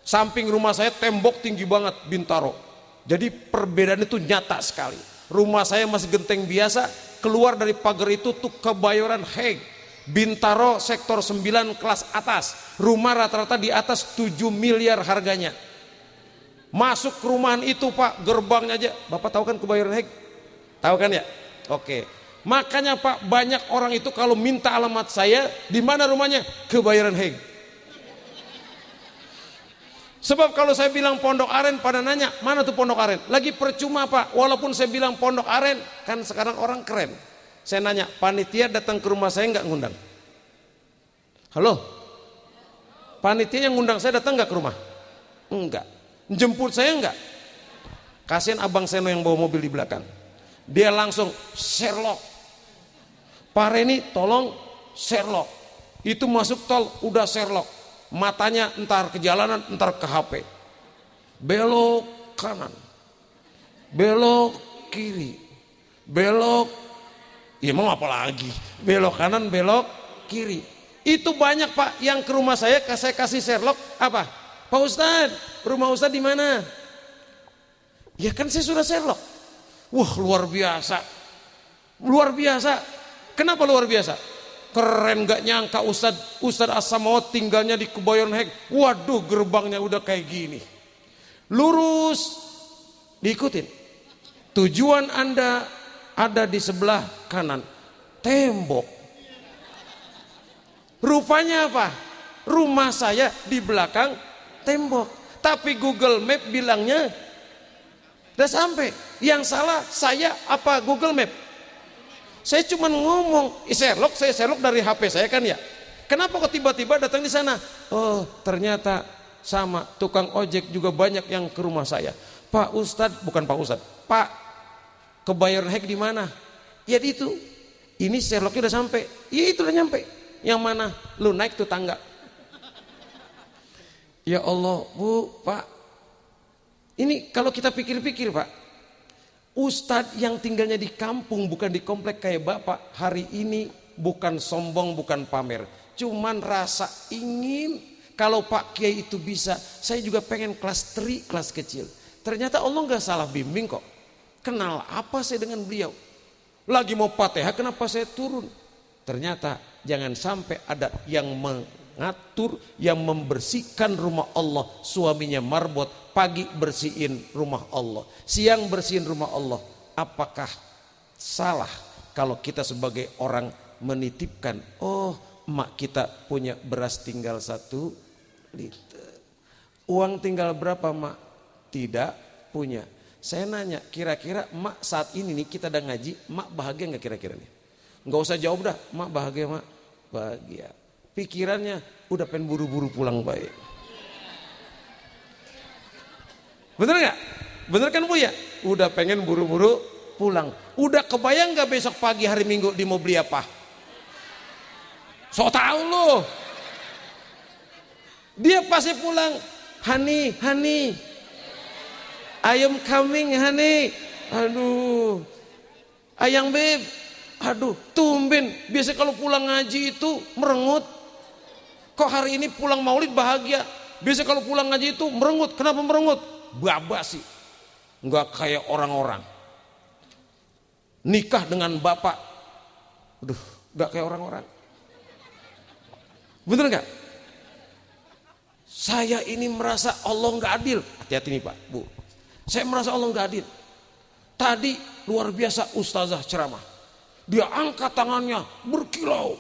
Samping rumah saya tembok tinggi banget, Bintaro. Jadi perbedaan itu nyata sekali. Rumah saya masih genteng biasa, keluar dari pagar itu tuh Kebayoran Haig. Bintaro sektor 9 kelas atas. Rumah rata-rata di atas 7 miliar harganya. Masuk ke rumahan itu Pak, gerbangnya aja. Bapak tahu kan Kebayoran Haig? Tahu kan ya? Oke. Makanya Pak, banyak orang itu kalau minta alamat saya, di mana rumahnya? Kebayoran Haig. Sebab kalau saya bilang Pondok Aren pada nanya, mana tuh Pondok Aren? Lagi percuma Pak, walaupun saya bilang Pondok Aren, kan sekarang orang keren. Saya nanya, panitia datang ke rumah saya nggak ngundang? Halo? Panitia yang ngundang saya datang nggak ke rumah? Enggak. Jemput saya enggak? Kasihan abang Seno yang bawa mobil di belakang. Dia langsung Sherlock. Pak Reni tolong Sherlock. Itu masuk tol udah Sherlock. Matanya entar ke jalanan, entar ke HP. Belok kanan, belok kiri, belok, ya mau apa lagi? Belok kanan, belok kiri. Itu banyak Pak yang ke rumah saya kasih Sherlock apa? Pak Ustadz, rumah Ustadz di mana? Ya kan saya sudah Sherlock. Wah luar biasa, luar biasa. Kenapa luar biasa? keren, gak nyangka Ustadz As-Samawat tinggalnya di Kebayoran Heights. Waduh, gerbangnya udah kayak gini. Lurus, diikutin. Tujuan Anda ada di sebelah kanan, tembok. Rupanya apa? Rumah saya di belakang tembok. Tapi Google Map bilangnya udah sampai. Yang salah saya apa Google Map? Saya cuma ngomong, saya Sherlock dari HP saya kan ya. Kenapa kok tiba-tiba datang di sana? Oh, ternyata sama tukang ojek juga banyak yang ke rumah saya. Pak Ustadz, bukan Pak Ustadz, Pak, Kebayoran Heights di mana? Ya itu. Ini Sherlocknya udah sampai. Ya itu udah nyampe. Yang mana? Lu naik tuh tangga. Ya Allah, Bu, Pak. Ini kalau kita pikir-pikir, Pak. Ustadz yang tinggalnya di kampung bukan di komplek kayak Bapak, hari ini bukan sombong, bukan pamer. Cuman rasa ingin kalau Pak Kiai itu bisa, saya juga pengen kelas 3, kelas kecil. Ternyata Allah nggak salah bimbing kok. Kenal apa saya dengan beliau? Lagi mau Fatihah, kenapa saya turun? Ternyata jangan sampai ada yang mengatur, yang membersihkan rumah Allah. Suaminya marbot, pagi bersihin rumah Allah, siang bersihin rumah Allah. Apakah salah kalau kita sebagai orang menitipkan, oh emak kita punya beras tinggal 1 liter. Uang tinggal berapa mak? Tidak punya. Saya nanya, kira-kira mak saat ini nih kita udah ngaji, mak bahagia gak kira-kira nih? Gak usah jawab dah, mak bahagia mak? Bahagia. Pikirannya udah pengen buru-buru pulang baik. Bener gak? Bener kan Bu ya? Udah pengen buru-buru pulang. Udah kebayang gak besok pagi hari Minggu dia mau beli apa? So tau loh. Dia pasti pulang, honey, ayam coming honey. Aduh, ayang beb. Aduh, tumben. Biasa kalau pulang ngaji itu merengut. Kok hari ini pulang maulid bahagia? Biasa kalau pulang ngaji itu merengut. Kenapa merengut? Baba sih. Enggak kayak orang-orang. Nikah dengan bapak. Aduh, enggak kayak orang-orang. Bener enggak? Saya ini merasa Allah enggak adil. Hati-hati nih Pak, Bu. Saya merasa Allah enggak adil. Tadi luar biasa ustazah ceramah. Dia angkat tangannya berkilau.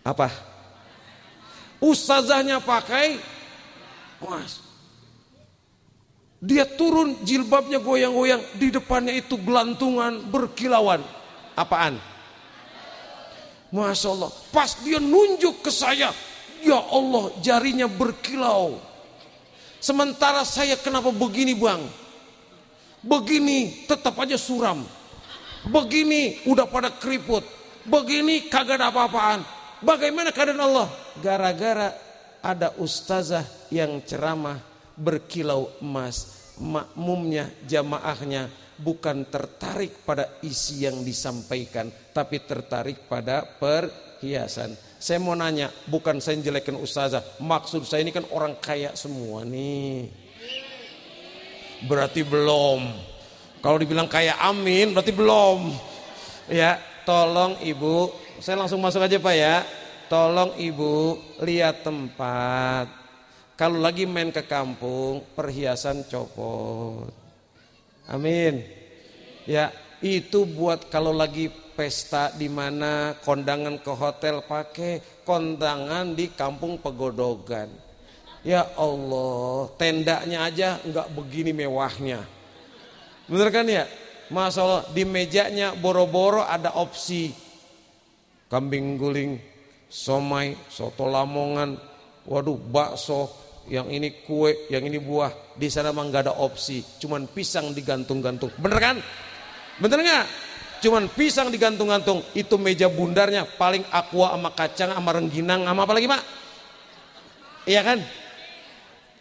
Apa? Ustazahnya pakai emas. Dia turun jilbabnya goyang-goyang, di depannya itu gelantungan berkilauan. Apaan? Masya Allah. Pas dia nunjuk ke saya, ya Allah jarinya berkilau. Sementara saya kenapa begini bang? Begini tetap aja suram. Begini udah pada keriput. Begini kagak ada apa-apaan. Bagaimana keadaan Allah? Gara-gara ada ustazah yang ceramah berkilau emas. Makmumnya, jamaahnya bukan tertarik pada isi yang disampaikan, tapi tertarik pada perhiasan. Saya mau nanya, bukan saya jelekin ustazah, maksud saya ini kan orang kaya semua nih. Berarti belum. Kalau dibilang kaya amin berarti belum. Ya, tolong Ibu, saya langsung masuk aja Pak ya. Tolong Ibu lihat tempat. Kalau lagi main ke kampung, perhiasan copot. Amin. Ya, itu buat kalau lagi pesta di mana, kondangan ke hotel pakai, kondangan di kampung pegodogan. Ya Allah, tendanya aja enggak begini mewahnya. Bener kan ya? Masya Allah, di mejanya boro-boro ada opsi kambing guling, somai, soto lamongan, waduh bakso, yang ini kue, yang ini buah. Di sana mah nggak ada opsi, cuman pisang digantung-gantung. Bener kan? Bener nggak? Cuman pisang digantung-gantung. Itu meja bundarnya paling aqua sama kacang sama rengginang sama apa lagi Pak? Iya kan?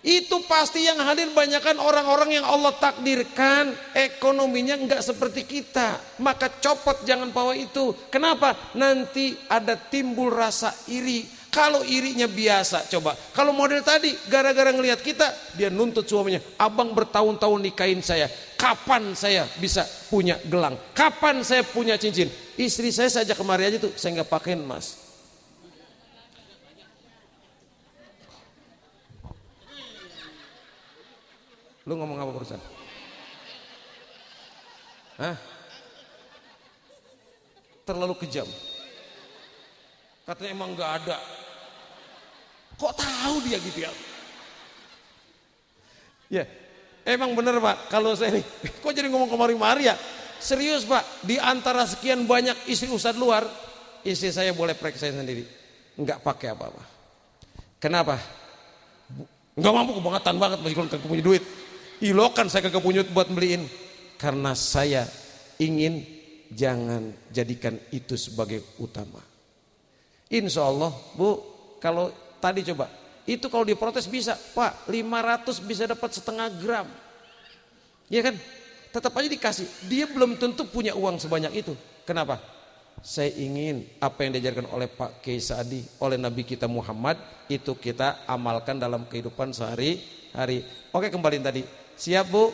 Itu pasti yang hadir banyakkan orang-orang yang Allah takdirkan ekonominya enggak seperti kita. Maka copot jangan bawa itu. Kenapa? Nanti ada timbul rasa iri. Kalau irinya biasa, coba. Kalau model tadi gara-gara ngelihat kita, dia nuntut suaminya. Abang bertahun-tahun nikahin saya. Kapan saya bisa punya gelang? Kapan saya punya cincin? Istri saya ajak kemari aja tuh, saya nggak pakein Mas. Lu ngomong apa barusan? Hah? Terlalu kejam. Katanya emang nggak ada. Kok tahu dia gitu ya? Ya, emang bener Pak. Kalau saya nih, kok jadi ngomong kemari-mari ya? Serius Pak, di antara sekian banyak istri ustadz luar, istri saya boleh periksa sendiri, nggak pakai apa-apa. Kenapa? Nggak mampu, kebangetan banget, masih kalau kagak punya duit. Ilokan saya kagak punya buat beliin. Karena saya ingin jangan jadikan itu sebagai utama. Insya Allah Bu, kalau tadi coba, itu kalau diprotes bisa Pak, 500 bisa dapat setengah gram. Iya kan? Tetap aja dikasih. Dia belum tentu punya uang sebanyak itu. Kenapa? Saya ingin apa yang diajarkan oleh Pak Kiai Saadi, oleh Nabi kita Muhammad, itu kita amalkan dalam kehidupan sehari-hari. Oke, kembali tadi. Siap Bu?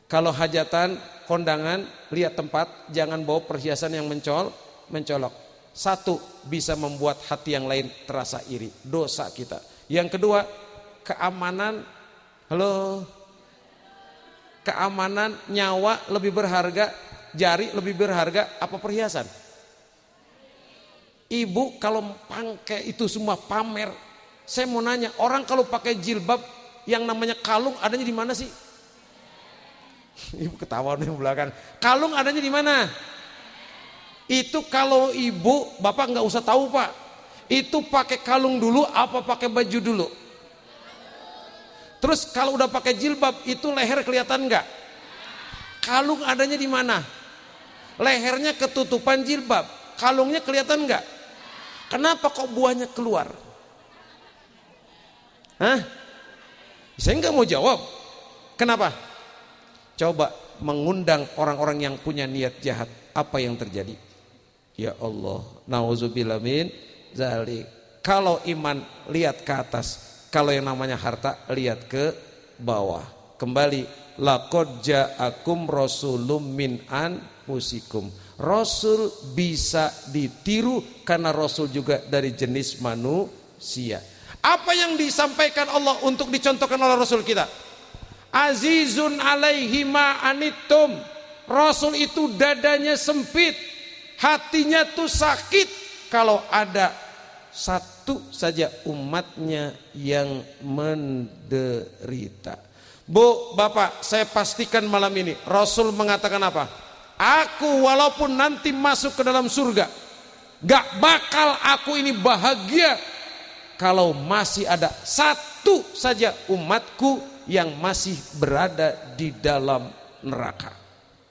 Kalau hajatan, kondangan, lihat tempat, jangan bawa perhiasan yang mencolok. Satu, bisa membuat hati yang lain terasa iri, dosa kita. Yang kedua, keamanan. Halo? Keamanan nyawa lebih berharga, jari lebih berharga apa perhiasan? Ibu kalau pakai itu semua pamer, saya mau nanya, orang kalau pakai jilbab yang namanya kalung adanya di mana sih? Ibu ketawa di belakang. Kalung adanya di mana? Itu kalau ibu, bapak nggak usah tahu Pak. Itu pakai kalung dulu apa pakai baju dulu? Terus kalau udah pakai jilbab itu leher kelihatan nggak? Kalung adanya di mana? Lehernya ketutupan jilbab, kalungnya kelihatan nggak? Kenapa kok buahnya keluar? Hah? Saya nggak mau jawab. Kenapa? Coba mengundang orang-orang yang punya niat jahat, apa yang terjadi? Ya Allah, nauzubillah min zalik. Kalau iman lihat ke atas, kalau yang namanya harta lihat ke bawah. Kembali, laqad ja'akum rasulun min anfusikum. Rasul bisa ditiru karena Rasul juga dari jenis manusia. Apa yang disampaikan Allah untuk dicontohkan oleh Rasul kita? Azizun alaihi ma anittum. Rasul itu dadanya sempit, hatinya tuh sakit kalau ada satu saja umatnya yang menderita. Bu, Bapak, saya pastikan malam ini Rasul mengatakan apa? Aku walaupun nanti masuk ke dalam surga, gak bakal aku ini bahagia kalau masih ada satu saja umatku yang masih berada di dalam neraka.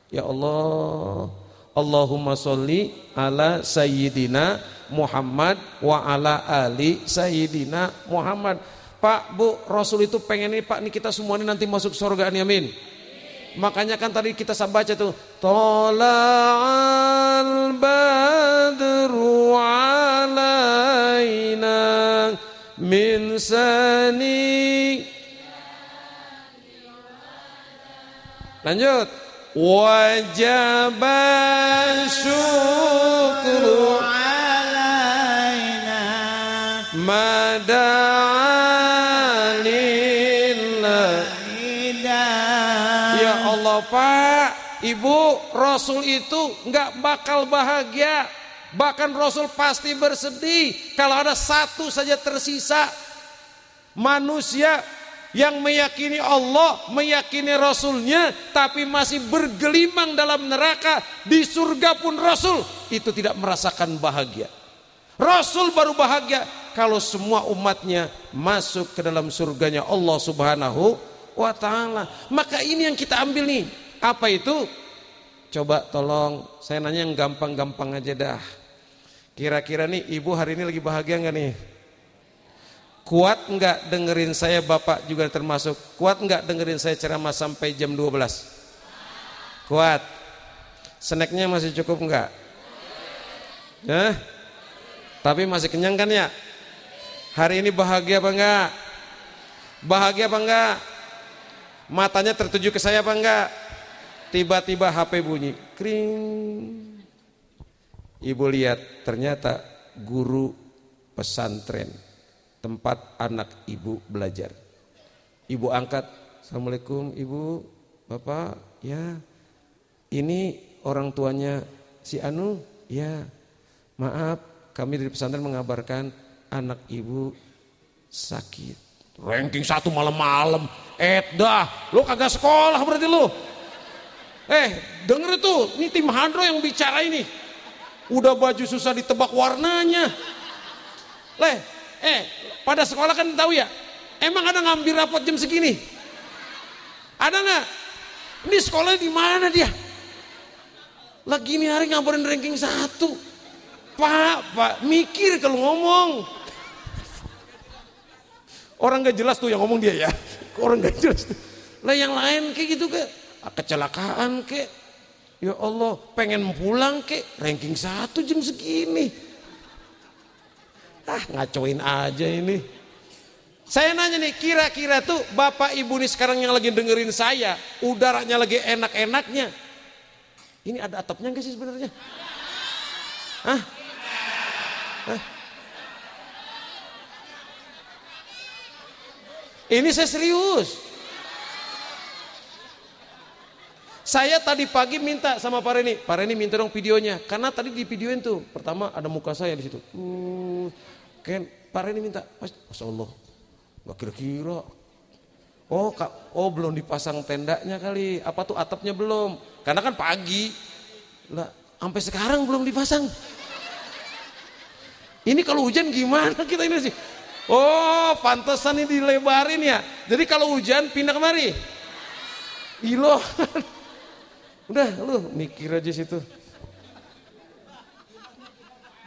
Ya Allah, Allahumma sholli ala sayyidina Muhammad wa ala ali sayyidina Muhammad. Pak, Bu, Rasul itu pengen nih Pak, nih kita semua ini nanti masuk surga, amin. Makanya kan tadi kita baca tuh, Tola'al badru alaina min sani. Lanjut. Wajaba syukru alaina mada'alillah. Ya Allah Pak, Ibu, Rasul itu nggak bakal bahagia. Bahkan Rasul pasti bersedih kalau ada satu saja tersisa manusia yang meyakini Allah, meyakini Rasulnya, tapi masih bergelimang dalam neraka. Di surga pun Rasul itu tidak merasakan bahagia. Rasul baru bahagia kalau semua umatnya masuk ke dalam surganya Allah Subhanahu wa ta'ala. Maka ini yang kita ambil nih. Apa itu? Coba tolong, saya nanya yang gampang-gampang aja dah. Kira-kira nih ibu hari ini lagi bahagia nggak nih? Kuat nggak dengerin saya, Bapak juga termasuk? Kuat nggak dengerin saya ceramah sampai jam 12? Kuat. Snacknya masih cukup nggak? Tapi masih kenyang kan ya? Hari ini bahagia apa enggak? Bahagia apa enggak? Matanya tertuju ke saya apa enggak? Tiba-tiba HP bunyi, kring. Ibu lihat ternyata guru pesantren tempat anak ibu belajar. Ibu angkat, Assalamualaikum ibu, bapak, ya ini orang tuanya si Anu, ya maaf kami dari pesantren mengabarkan anak ibu sakit. Ranking 1 malam-malam, dah, lo kagak sekolah berarti lo. Denger tuh, ini tim Handro yang bicara ini. Udah baju susah ditebak warnanya. Pada sekolah kan tahu ya, emang ada ngambil rapot jam segini? Ada nggak? Ini sekolahnya di mana dia? Lagi ini hari ngabarin ranking 1. Pak, mikir kalau ngomong. Orang gak jelas tuh yang ngomong dia ya. Orang gak jelas tuh. Lah yang lain kayak gitu ke kecelakaan ke. Ya Allah, pengen pulang ke ranking 1 jam segini. Ngacoin aja ini. Saya nanya nih, kira-kira tuh bapak ibu nih sekarang yang lagi dengerin saya, udaranya lagi enak-enaknya. Ini ada atapnya gak sih sebenarnya? Hah? Ini saya serius. Saya tadi pagi minta sama Pak Reni minta dong videonya, karena tadi di videoin tuh, pertama ada muka saya di situ. Kan Pak Reni minta, Masya Allah, nggak kira-kira. Oh belum dipasang tendanya kali, apa tuh atapnya belum? Karena kan pagi, lah sampai sekarang belum dipasang. Ini kalau hujan gimana kita ini sih? Oh, pantesan ini dilebarin ya. Jadi kalau hujan pindah kemari. Ilo. Udah lu mikir aja situ.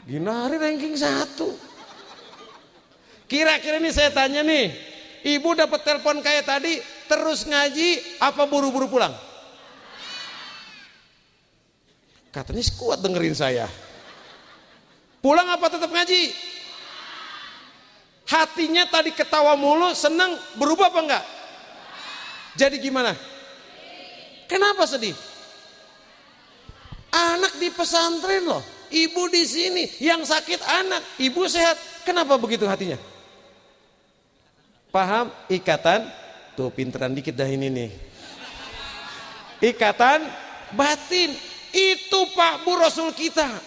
Ginari ranking 1. Kira-kira ini saya tanya nih, ibu dapat telepon kayak tadi, terus ngaji apa buru-buru pulang? Katanya kuat dengerin saya. Pulang apa tetap ngaji? Hatinya tadi ketawa mulu, senang, berubah apa enggak? Jadi gimana? Kenapa sedih? Anak di pesantren loh, ibu di sini, yang sakit anak, ibu sehat. Kenapa begitu hatinya? Paham ikatan? Tuh pinteran dikit dah ini nih. Ikatan batin. Itu Pak Bu Rasul kita.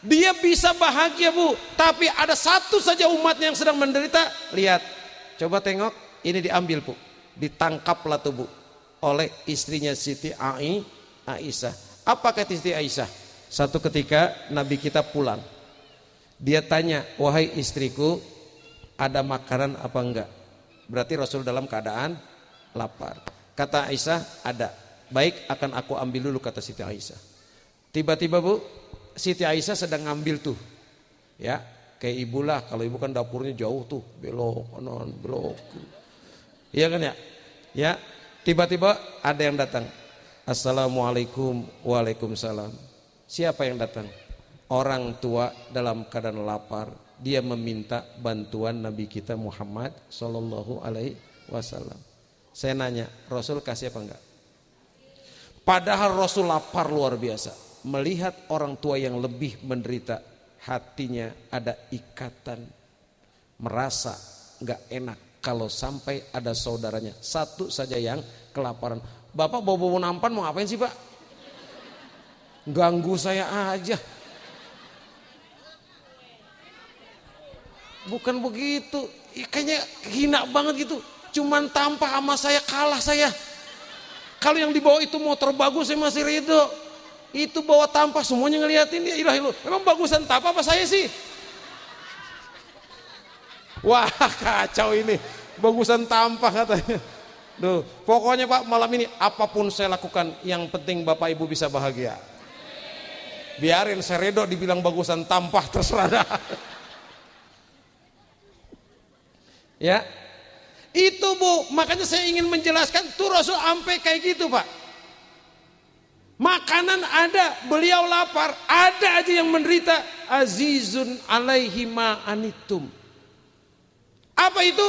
Dia bisa bahagia Bu, tapi ada satu saja umatnya yang sedang menderita. Lihat, coba tengok, ini diambil Bu, ditangkaplah tuh Bu oleh istrinya Siti Aisyah. Apa kata Siti Aisyah? Satu ketika Nabi kita pulang, dia tanya, wahai istriku, ada makanan apa enggak? Berarti Rasul dalam keadaan lapar. Kata Aisyah, ada. Baik, akan aku ambil dulu, kata Siti Aisyah. Tiba-tiba Bu, Siti Aisyah sedang ngambil tuh, ya kayak ibu lah, kalau ibu kan dapurnya jauh tuh, belok kanan, belok, iya kan ya? Ya, tiba-tiba ada yang datang, Assalamualaikum, waalaikumsalam. Siapa yang datang? Orang tua dalam keadaan lapar, dia meminta bantuan Nabi kita Muhammad Sallallahu Alaihi Wasallam. Saya nanya, Rasul kasih apa enggak? Padahal Rasul lapar luar biasa. Melihat orang tua yang lebih menderita, hatinya ada ikatan, merasa gak enak kalau sampai ada saudaranya satu saja yang kelaparan. Bapak bawa nampan mau ngapain sih Pak? Ganggu saya aja. Bukan begitu, kayaknya hina banget gitu. Cuman tampah sama saya, kalah saya. Kalau yang dibawa itu motor bagus saya masih ridho. Itu bawa tampah semuanya ngeliatin, ya ilahi lu. Emang bagusan tampah apa saya sih? Wah kacau ini, bagusan tampah katanya. Duh, pokoknya Pak malam ini apapun saya lakukan, yang penting Bapak Ibu bisa bahagia. Biarin saya redo dibilang bagusan tampah, terserah dah. Ya, itu Bu, makanya saya ingin menjelaskan tuh Rasul sampai kayak gitu Pak. Makanan ada, beliau lapar, ada aja yang menderita. Azizun alaihi ma anitum. Apa itu?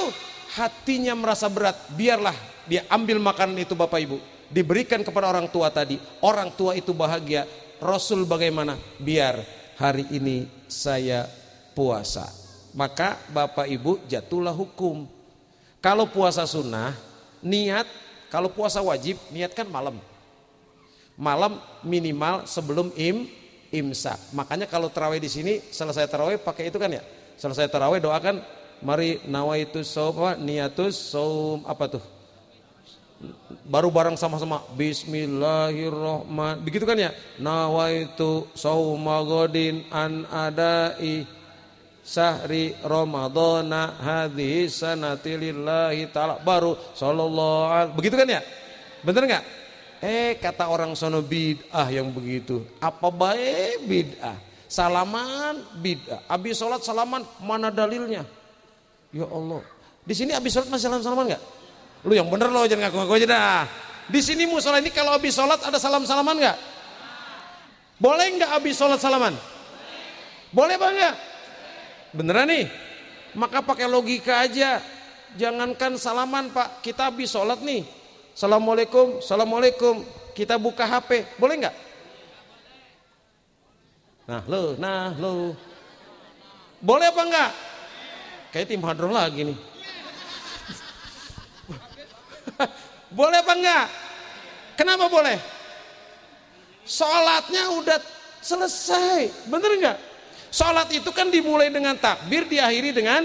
Hatinya merasa berat, biarlah dia ambil makanan itu Bapak Ibu, diberikan kepada orang tua tadi. Orang tua itu bahagia. Rasul bagaimana? Biar hari ini saya puasa. Maka Bapak Ibu jatuhlah hukum. Kalau puasa sunnah, niat, kalau puasa wajib, niatkan malam. Malam minimal sebelum imsak. Makanya kalau tarawih di sini, selesai tarawih pakai itu kan ya. Selesai tarawih doakan, mari nawaitus saum, niatus saum, apa tuh? Baru bareng sama-sama bismillahirrahmanirrahim. Begitu kan ya? Nawaitu sauma godin an adai syahri ramadhana hadhihi sanati lillahi ta'ala, baru sallallahu alaihi. Begitu kan ya? Bener enggak? Kata orang sono bid'ah yang begitu. Apa baik bid'ah? Salaman bid'ah. Habis sholat salaman, mana dalilnya? Ya Allah. Di sini habis sholat masih salam-salaman enggak? Lu yang bener lo, jangan ngaku-ngaku aja dah. Di sini musola ini kalau habis sholat ada salam-salaman enggak? Boleh enggak habis sholat salaman? Boleh apa enggak? Beneran nih? Maka pakai logika aja. Jangankan salaman Pak, kita habis sholat nih. Assalamualaikum, assalamualaikum. Kita buka HP, boleh enggak? Nah lo. Boleh apa enggak? Kayak tim hadron lagi nih. Boleh apa enggak? Kenapa boleh? Sholatnya udah selesai, bener enggak? Sholat itu kan dimulai dengan takbir, diakhiri dengan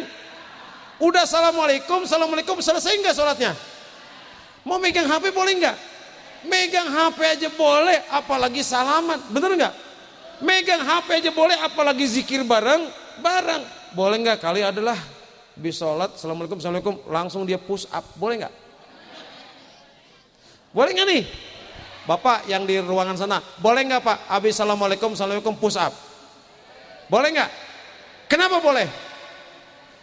udah assalamualaikum, assalamualaikum, selesai enggak sholatnya? Mau megang HP boleh enggak? Megang HP aja boleh, apalagi salaman, bener enggak? Megang HP aja boleh, apalagi zikir bareng. Boleh enggak? Kali adalah habis sholat, assalamualaikum, assalamualaikum, langsung dia push up, boleh enggak? Boleh enggak nih? Bapak yang di ruangan sana, boleh enggak Pak? Habis assalamualaikum, assalamualaikum, push up. Boleh enggak? Kenapa boleh?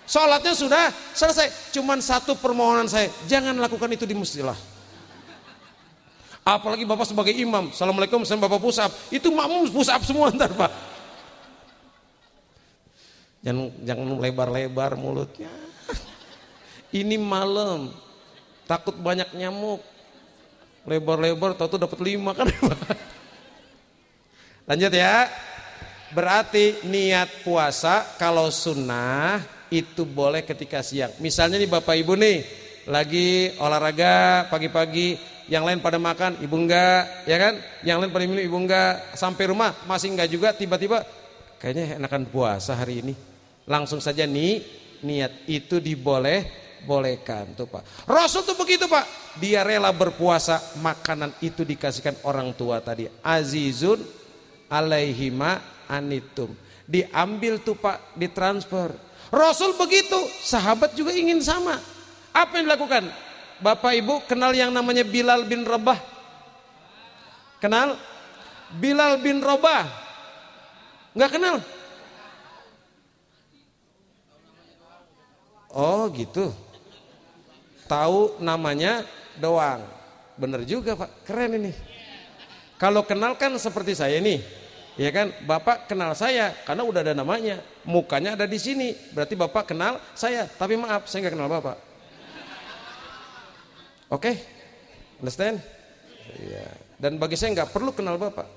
Sholatnya sudah selesai. Cuman satu permohonan saya, jangan lakukan itu di musyilah. Apalagi Bapak sebagai imam, assalamualaikum, Bapak push up, itu makmum push up semua ntar Pak. Jangan lebar-lebar mulutnya. Ini malam, takut banyak nyamuk. Lebar-lebar, tahu-tahu dapat 5 kan. Lanjut ya. Berarti niat puasa kalau sunnah itu boleh ketika siang. Misalnya nih Bapak Ibu nih lagi olahraga pagi-pagi, yang lain pada makan, ibu enggak, ya kan? Yang lain pada minum, ibu enggak. Sampai rumah masih enggak juga, tiba-tiba kayaknya enakan puasa hari ini. Langsung saja nih niat itu dibolehkan tuh Pak. Rasul tuh begitu Pak. Dia rela berpuasa, makanan itu dikasihkan orang tua tadi. Azizun alaihima anitum. Diambil tuh Pak, ditransfer. Rasul begitu, sahabat juga ingin sama. Apa yang dilakukan? Bapak Ibu kenal yang namanya Bilal bin Rabah? Kenal? Bilal bin Rabah? Enggak kenal? Oh gitu. Tahu namanya doang. Bener juga Pak, keren ini. Kalau kenal kan seperti saya nih, ya kan? Bapak kenal saya karena udah ada namanya, mukanya ada di sini. Berarti Bapak kenal saya. Tapi maaf, saya nggak kenal Bapak. Oke, understand? Ya. Dan bagi saya nggak perlu kenal Bapak,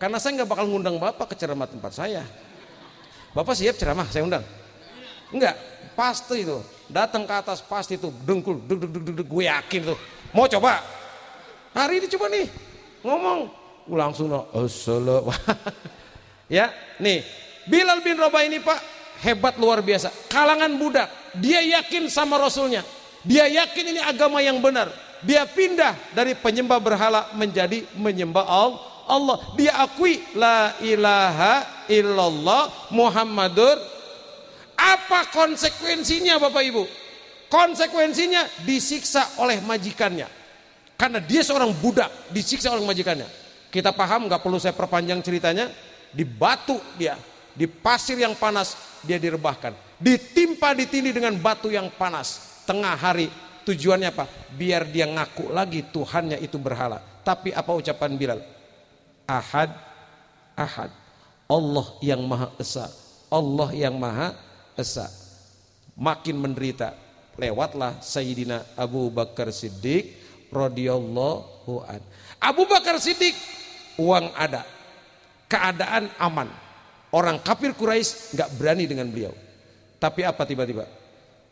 karena saya nggak bakal ngundang Bapak ke ceramah tempat saya. Bapak siap ceramah, saya undang? Enggak, pasti itu. Datang ke atas pasti itu dengkul, gue yakin tuh. Mau coba? Hari ini coba nih ngomong, langsung assalamualaikum. Ya, nih Bilal bin Rabah ini Pak hebat luar biasa. Kalangan budak, dia yakin sama Rasulnya. Dia yakin ini agama yang benar. Dia pindah dari penyembah berhala menjadi menyembah Allah. Dia akui la ilaha illallah Muhammadur. Apa konsekuensinya Bapak Ibu? Konsekuensinya disiksa oleh majikannya. Karena dia seorang budak, disiksa oleh majikannya. Kita paham, gak perlu saya perpanjang ceritanya. Di batu dia, di pasir yang panas dia direbahkan. Ditimpa ditindih dengan batu yang panas. Tengah hari, tujuannya apa? Biar dia ngaku lagi Tuhannya itu berhala. Tapi apa ucapan Bilal? Ahad, ahad. Allah yang maha esa. Allah yang maha esa. Makin menderita. Lewatlah Sayyidina Abu Bakar Siddiq radhiyallahu an. Abu Bakar Siddiq, uang ada, keadaan aman, Orang kafir Quraisy nggak berani dengan beliau. Tapi apa tiba-tiba?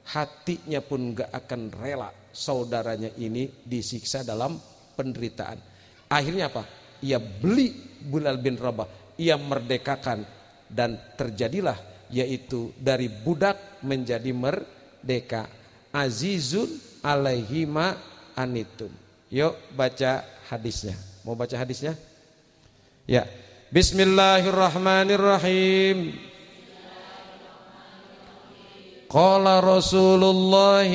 Hatinya pun nggak akan rela saudaranya ini disiksa dalam penderitaan. Akhirnya apa? Ia beli Bilal bin Rabah, ia merdekakan, dan terjadilah yaitu dari budak menjadi merdeka. Azizun alaihi ma anitum. Yuk baca hadisnya. Mau baca hadisnya? Ya. Bismillahirrahmanirrahim. Qala Rasulullah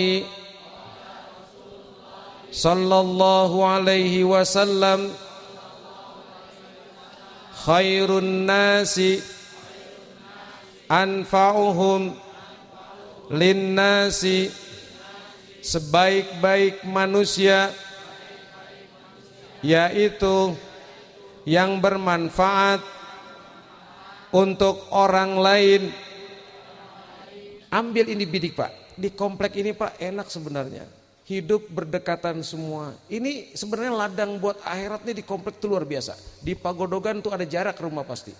sallallahu alaihi wasallam, khairun nasi anfa'uhum linnasi, sebaik-baik manusia yaitu yang bermanfaat untuk orang lain. Ambil ini bidik Pak, di komplek ini Pak enak sebenarnya, hidup berdekatan semua. Ini sebenarnya ladang buat akhirat nih, di komplek itu luar biasa. Di Pagodogan tuh ada jarak rumah pasti,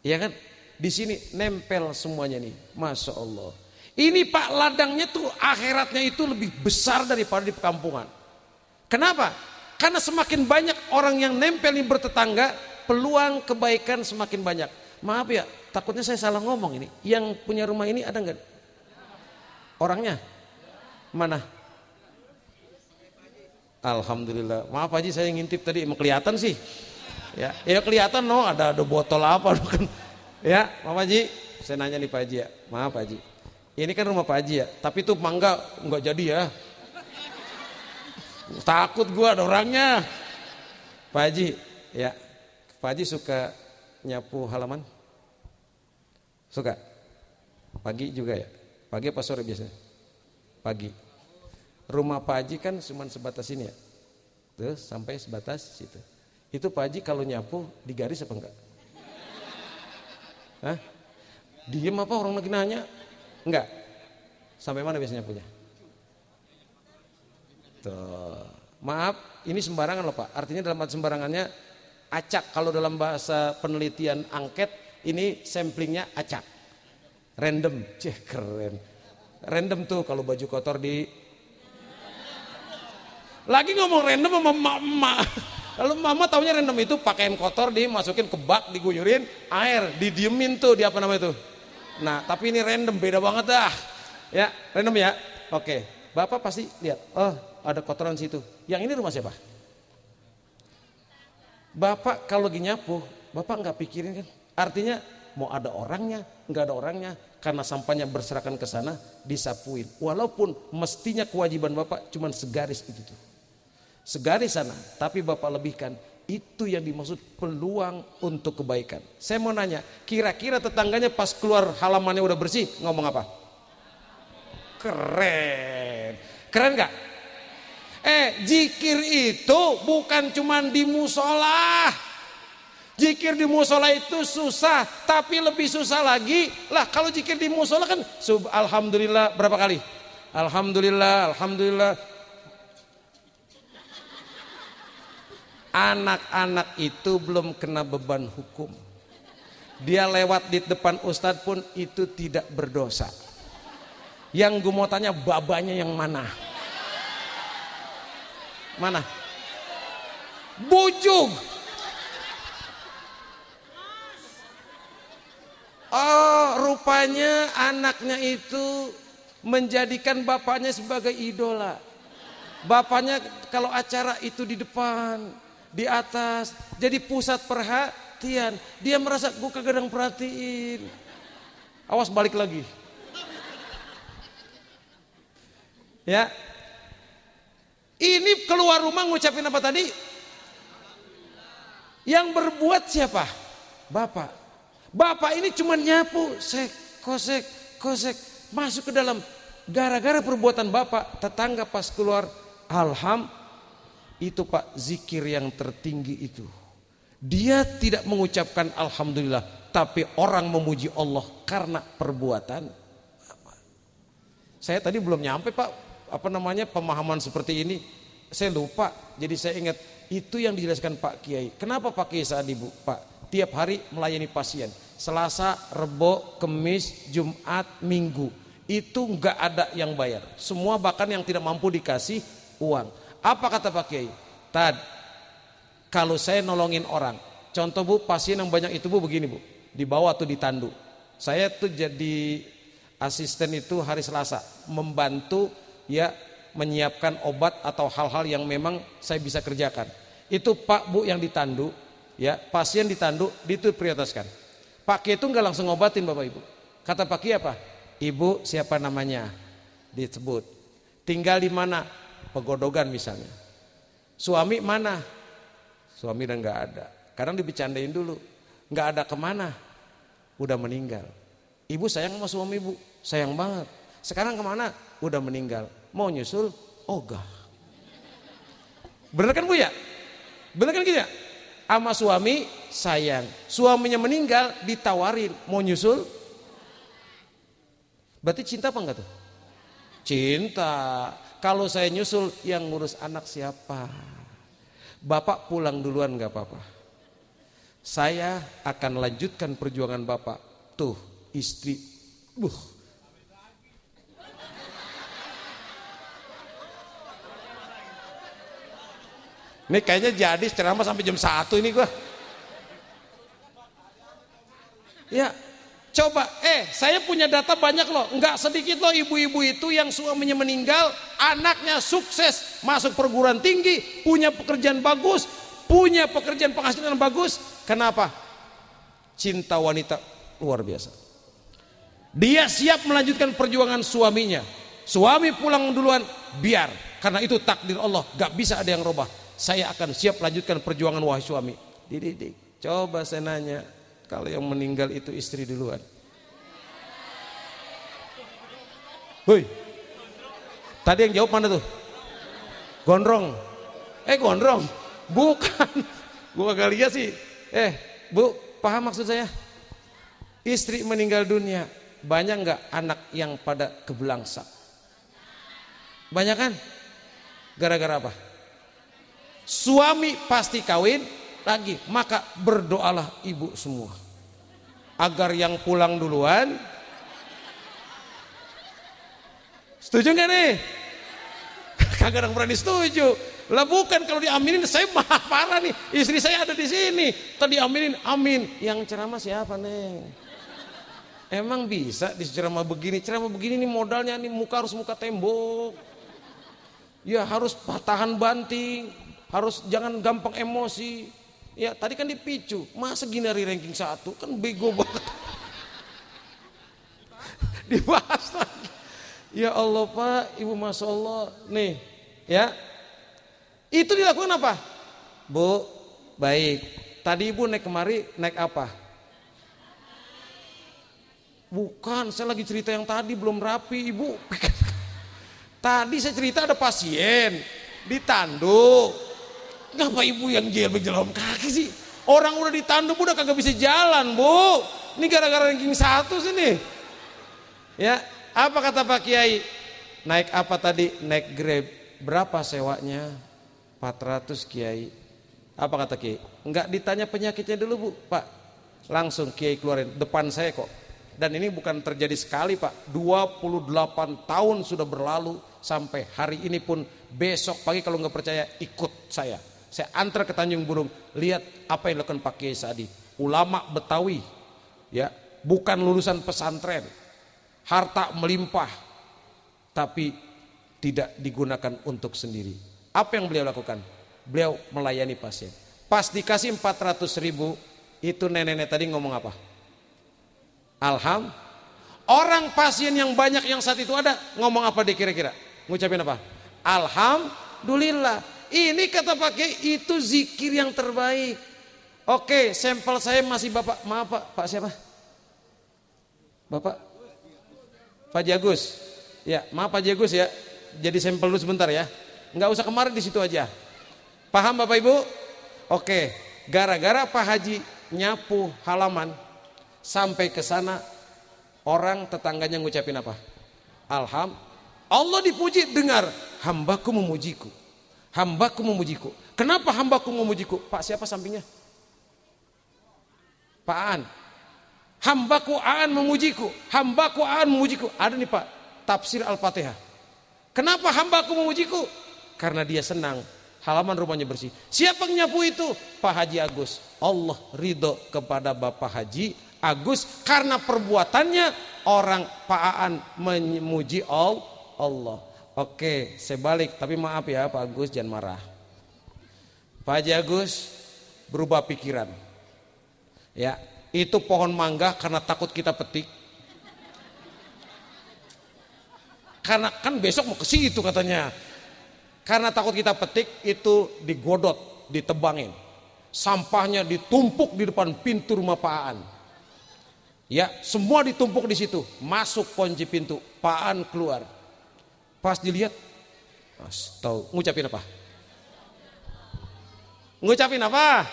ya kan? Di sini nempel semuanya nih, Masya Allah. Ini Pak ladangnya tuh akhiratnya itu lebih besar daripada di perkampungan. Kenapa? Karena semakin banyak orang yang nempel ini bertetangga, peluang kebaikan semakin banyak. Maaf ya, takutnya saya salah ngomong ini. Yang punya rumah ini ada enggak orangnya? Mana? Alhamdulillah. Maaf Haji, saya ngintip tadi, emang kelihatan sih. Ya kelihatan no, ada botol apa kan. Ya, Maaf Haji, saya nanya nih Pak Haji ya. Maaf Haji. Ini kan rumah Pak Haji ya, tapi itu mangga enggak jadi ya. Takut gua ada orangnya. Pak Haji, ya. Pak Haji suka nyapu halaman? Suka? Pagi juga ya? Pagi apa sore biasanya? Pagi. Rumah Pak Haji kan cuma sebatas ini ya? Tuh, sampai sebatas situ. Itu Pak Haji kalau nyapu digaris apa enggak? Hah? Diem apa orang lagi nanya? Enggak. Sampai mana biasanya punya? Tuh. Maaf, ini sembarangan loh Pak. Artinya dalam arti sembarangannya acak. Kalau dalam bahasa penelitian angket, ini samplingnya acak. Random, keren. Random tuh kalau baju kotor di. Lagi ngomong random sama emak-emak. Lalu mama taunya random itu pakaian kotor dimasukin ke bak, diguyurin air, didiemin tuh di apa namanya itu. Nah, tapi ini random, beda banget dah. Ya, random ya. Oke, Bapak pasti lihat. Oh, ada kotoran situ. Yang ini rumah siapa? Bapak kalau lagi nyapu, Bapak nggak pikirin kan? Artinya mau ada orangnya, nggak ada orangnya, karena sampahnya berserakan ke sana, disapuin. Walaupun mestinya kewajiban Bapak cuma segaris itu tuh. Segaris sana, tapi Bapak lebihkan. Itu yang dimaksud peluang untuk kebaikan. Saya mau nanya, kira-kira tetangganya pas keluar halamannya udah bersih, ngomong apa? Keren. Keren gak? Zikir itu bukan cuman di musola. Zikir di musola itu susah, tapi lebih susah lagi lah kalau zikir di musola kan alhamdulillah berapa kali? Alhamdulillah, alhamdulillah. Anak-anak itu belum kena beban hukum. Dia lewat di depan ustadz pun itu tidak berdosa. Yang gue mau tanya, babanya yang mana? Mana? Bujung. Oh, rupanya anaknya itu menjadikan bapaknya sebagai idola. Bapaknya kalau acara itu di depan, di atas, jadi pusat perhatian. Dia merasa gue kagak ada yang perhatiin. Awas balik lagi. Ya. Ini keluar rumah ngucapin apa tadi? Yang berbuat siapa? Bapak. Bapak ini cuma nyapu, kosek, masuk ke dalam. Gara-gara perbuatan bapak, tetangga pas keluar, itu Pak zikir yang tertinggi itu. Dia tidak mengucapkan alhamdulillah, tapi orang memuji Allah karena perbuatan. Saya tadi belum nyampe Pak, pemahaman seperti ini. Saya lupa, jadi saya ingat itu yang dijelaskan Pak Kiai. Kenapa Pak Kiai Saadi Bu? Pak, tiap hari melayani pasien. Selasa, Rebo, Kemis, Jumat, Minggu. Itu enggak ada yang bayar. Semua bahkan yang tidak mampu dikasih uang. Apa kata Pak Kiai? Tad, kalau saya nolongin orang, contoh Bu, pasien yang banyak itu Bu begini Bu, dibawa tuh ditandu. Saya tuh jadi asisten itu hari Selasa, membantu ya menyiapkan obat atau hal-hal yang memang saya bisa kerjakan. Itu Pak Bu yang ditandu, ya pasien ditandu, itu prioritaskan. Pak Kiai itu nggak langsung ngobatin Bapak Ibu. Kata Pak Kiai apa? Ibu siapa namanya? Disebut. Tinggal di mana? Pegodogan misalnya. Suami mana? Suami udah nggak ada. Kadang dibecandain dulu. Nggak ada kemana? Udah meninggal. Ibu sayang sama suami ibu? Sayang banget. Sekarang kemana? Udah meninggal. Mau nyusul? Ogah. Bener kan Bu ya? Bener kan gitu ya? Sama suami sayang. Suaminya meninggal ditawarin. Mau nyusul? Berarti cinta apa enggak tuh? Cinta. Kalau saya nyusul yang ngurus anak siapa? Bapak pulang duluan enggak apa-apa. Saya akan lanjutkan perjuangan Bapak. Tuh istri. Ini kayaknya jadi ceramah sampai jam 1 ini gua. Ya. Coba, saya punya data banyak loh, enggak sedikit loh ibu-ibu itu yang suaminya meninggal, anaknya sukses, masuk perguruan tinggi, punya pekerjaan bagus, punya pekerjaan penghasilan bagus. Kenapa? Cinta wanita luar biasa. Dia siap melanjutkan perjuangan suaminya. Suami pulang duluan, biar, karena itu takdir Allah, gak bisa ada yang robah. Saya akan siap lanjutkan perjuangan wahai suami. Dididik, coba saya nanya. Kalau yang meninggal itu istri duluan. Woi, tadi yang jawab mana tuh? Gondrong. Gondrong. Bukan. Gua gak lihat sih. Bu, paham maksud saya? Istri meninggal dunia. Banyak gak anak yang pada kebelangsa? Banyak kan? Gara-gara apa? Suami pasti kawin lagi, maka berdoalah ibu semua agar yang pulang duluan. Setuju nggak nih? Kagak ada yang berani setuju. Lah bukan, kalau diaminin saya parah nih. Istri saya ada di sini. Tadi aminin, amin. Yang ceramah siapa nih? Emang bisa di ceramah begini? Ceramah begini nih modalnya nih muka harus muka tembok. Ya harus tahan banting, harus jangan gampang emosi. Ya tadi kan dipicu, masa gini dari ranking 1 kan bego banget. Dibahas lagi. Ya Allah Pak, Ibu Masya Allah. Nih ya, itu dilakukan apa? Bu, baik. Tadi Ibu naik kemari, naik apa? Bukan, saya lagi cerita yang tadi belum rapi Ibu. Tadi saya cerita ada pasien ditandu. Ngapa ibu yang jalan kaki sih? Orang udah ditandu udah kagak bisa jalan Bu. Ini gara-gara ranking 1 sini. Ya, apa kata Pak Kiai? Naik apa tadi? Naik Grab. Berapa sewanya? 400 Kiai. Apa kata Kiai? Enggak ditanya penyakitnya dulu Bu, Pak. Langsung Kiai keluarin depan saya kok. Dan ini bukan terjadi sekali Pak. 28 tahun sudah berlalu sampai hari ini pun besok pagi kalau nggak percaya ikut saya. Saya antar ke Tanjung Burung, lihat apa yang dilakukan Pak Kiai Saadi. Ulama Betawi, ya, bukan lulusan pesantren, harta melimpah, tapi tidak digunakan untuk sendiri. Apa yang beliau lakukan? Beliau melayani pasien. Pas dikasih 400.000, itu nenek-nenek tadi ngomong apa? Alhamdulillah. Orang pasien yang banyak yang saat itu ada ngomong apa dia kira-kira? Ngucapin apa? Alhamdulillah. Ini kata Pak Kiai itu zikir yang terbaik. Oke, sampel saya masih Bapak, maaf Pak siapa? Bapak? Pak Jagus. Ya, maaf Pak Jagus ya. Jadi sampel dulu sebentar ya. Enggak usah kemarin di situ aja. Paham Bapak Ibu? Oke, gara-gara Pak Haji nyapu halaman sampai ke sana orang tetangganya ngucapin apa? Alhamdulillah. Allah dipuji, dengar hambaku memujiku. Hambaku memujiku. Kenapa hambaku memujiku? Pak siapa sampingnya? Pak An. Hambaku Aan memujiku, hambaku Aan memujiku. Ada nih Pak, tafsir Al-Fatihah. Kenapa hambaku memujiku? Karena dia senang halaman rumahnya bersih. Siapa yang nyapu itu? Pak Haji Agus. Allah ridho kepada Bapak Haji Agus karena perbuatannya orang Pak Aan memuji Allah. Oke, saya balik, tapi maaf ya Pak Agus, jangan marah. Pak Haji Agus berubah pikiran. Ya, itu pohon mangga karena takut kita petik. Karena kan besok mau ke situ katanya. Karena takut kita petik, itu digodot, ditebangin. Sampahnya ditumpuk di depan pintu rumah Pak Aan. Ya, semua ditumpuk di situ. Masuk kunci pintu, Pak Aan keluar. Pas dilihat, ngucapin apa? Ngucapin apa?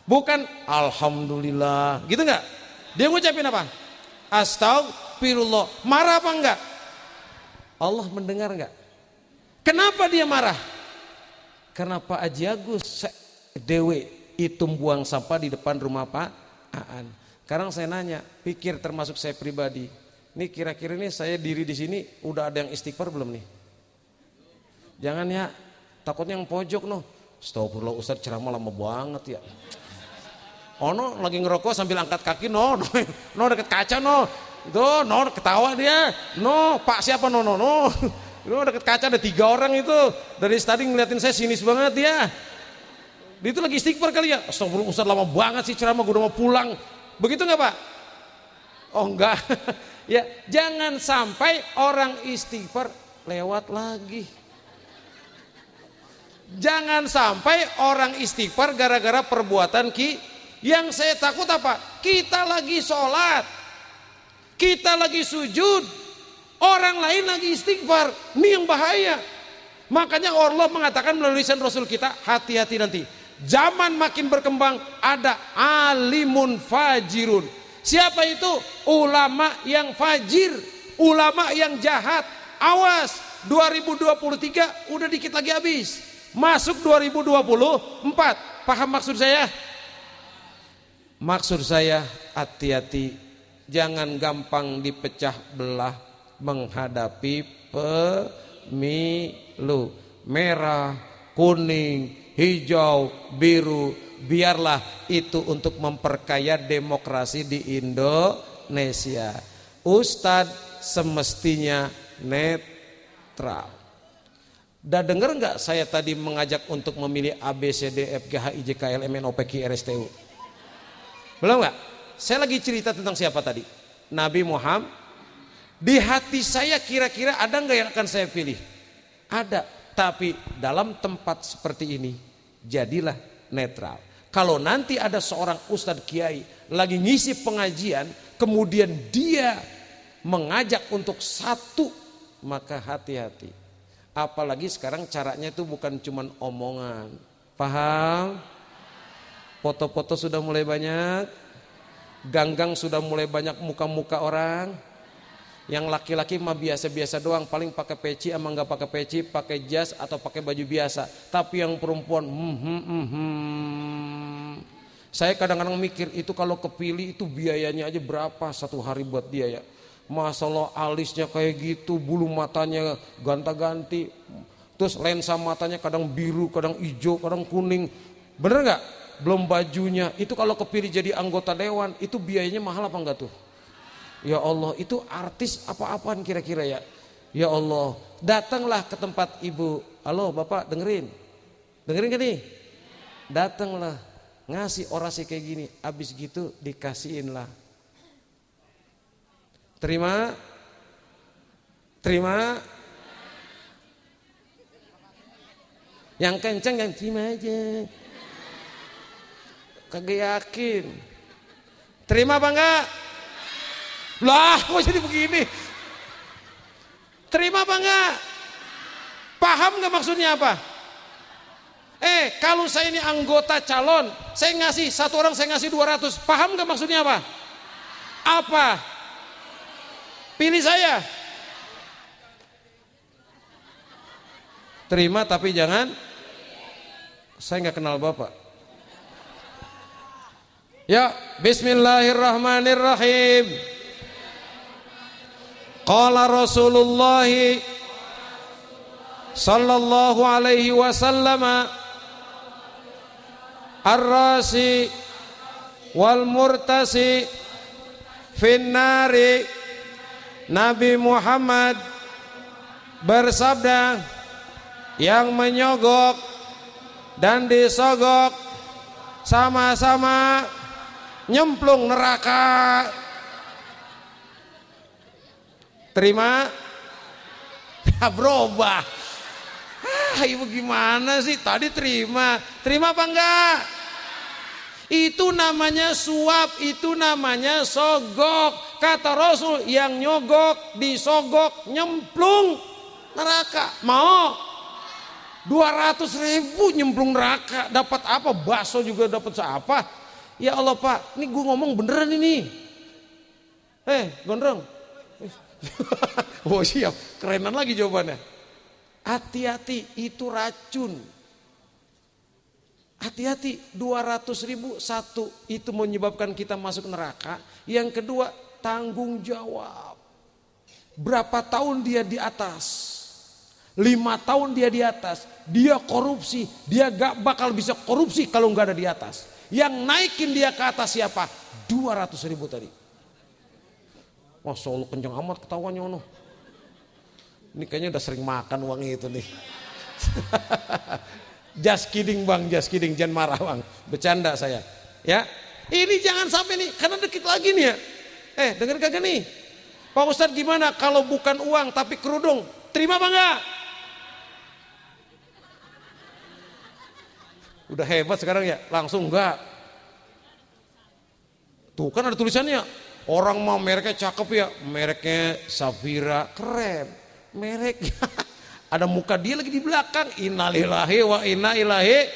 Bukan alhamdulillah, gitu enggak? Dia ngucapin apa? Astagfirullah. Marah apa enggak? Allah mendengar enggak? Kenapa dia marah? Karena Pak Haji Agus dewe itu buang sampah di depan rumah Pak Aan. Sekarang saya nanya, pikir termasuk saya pribadi. Nih kira-kira nih saya diri di sini udah ada yang istighfar belum nih? Jangan ya, takutnya yang pojok noh. Astagfirullah Ustaz ceramah lama banget ya. Ono lagi ngerokok sambil angkat kaki no deket kaca no. Tuh no ketawa dia. No Pak siapa no. No deket kaca ada 3 orang itu. Dari tadi ngeliatin saya sinis banget ya. Dia itu lagi istighfar kali ya. Astagfirullah Ustaz lama banget sih ceramah, gue udah mau pulang. Begitu enggak Pak? Oh enggak. Ya, jangan sampai orang istighfar lewat lagi. Jangan sampai orang istighfar gara-gara perbuatan yang saya takut apa? Kita lagi sholat, kita lagi sujud, orang lain lagi istighfar. Ini yang bahaya. Makanya Allah mengatakan melalui lisan Rasul kita, hati-hati nanti. Zaman makin berkembang, ada alimun fajirun. Siapa itu? Ulama yang fajir, ulama yang jahat. Awas, 2023 udah dikit lagi habis. Masuk 2024. Paham maksud saya? Maksud saya hati-hati, jangan gampang dipecah belah menghadapi pemilu. Merah, kuning, hijau, biru, biarlah itu untuk memperkaya demokrasi di Indonesia. Ustadz semestinya netral. Udah denger nggak saya tadi mengajak untuk memilih A, B, C, D, F, G, H, I, J, K, L, M, N, O, P, Q, R, S, T, U? Belum nggak? Saya lagi cerita tentang siapa tadi? Nabi Muhammad. Di hati saya kira-kira ada nggak yang akan saya pilih? Ada. Tapi dalam tempat seperti ini jadilah netral. Kalau nanti ada seorang ustadz kiai lagi ngisi pengajian, kemudian dia mengajak untuk satu, maka hati-hati. Apalagi sekarang caranya itu bukan cuma omongan. Paham? Foto-foto sudah mulai banyak, ganggang sudah mulai banyak muka-muka orang. Yang laki-laki mah biasa-biasa doang, paling pakai peci ama nggak pakai peci, pakai jas atau pakai baju biasa. Tapi yang perempuan, saya kadang-kadang mikir itu kalau kepilih itu biayanya aja berapa satu hari buat dia ya. Masalah alisnya kayak gitu, bulu matanya ganta-ganti, terus lensa matanya kadang biru, kadang hijau, kadang kuning. Bener nggak? Belum bajunya. Itu kalau kepilih jadi anggota dewan, itu biayanya mahal apa enggak tuh? Ya Allah, itu artis apa-apaan kira-kira ya? Ya Allah, datanglah ke tempat ibu. Halo Bapak, dengerin gak nih? Datanglah, ngasih orasi kayak gini. Abis gitu dikasihin lah. Terima. Yang kenceng yang terima aja. Kagak yakin. Terima apa enggak? Lah kok jadi begini? Terima apa enggak? Paham enggak maksudnya apa? Kalau saya ini anggota calon, saya ngasih satu orang, saya ngasih 200. Paham enggak maksudnya apa? Apa? Pilih saya. Terima tapi jangan. Saya enggak kenal Bapak. Ya, bismillahirrahmanirrahim. Qala Rasulullah sallallahu alaihi wasallam ar-rasi wal murtasi finnari. Nabi Muhammad bersabda, yang menyogok dan disogok sama-sama nyemplung neraka. Terima? Berubah. Ibu gimana sih? Tadi terima. Terima apa enggak? Itu namanya suap, itu namanya sogok. Kata Rasul, yang nyogok, disogok, nyemplung neraka. Mau? 200.000 nyemplung neraka. Dapat apa? Bakso juga dapat apa? Ya Allah Pak, ini gue ngomong beneran ini. Gondrong. Oh siap, kerenan lagi jawabannya. Hati-hati, itu racun. Hati-hati, 200.000 satu, itu menyebabkan kita masuk neraka. Yang kedua, tanggung jawab. Berapa tahun dia di atas? 5 tahun dia di atas. Dia korupsi, dia gak bakal bisa korupsi kalau gak ada di atas. Yang naikin dia ke atas siapa? 200.000 tadi. Wah, solo kenceng amat ketawanya ono. Ini kayaknya udah sering makan uang itu nih. Just kidding bang, just kidding, jangan marah bang. Bercanda saya. Ya, ini jangan sampai nih, karena dikit lagi nih ya. Dengar kagak nih? Pak Ustadz gimana kalau bukan uang tapi kerudung? Terima apa enggak? Udah hebat sekarang ya, langsung enggak. Tuh kan ada tulisannya. Orang mau mereknya cakep ya, mereknya Safira, keren. Mereknya ada muka dia lagi di belakang. Innalillahi wa inna ilaihi.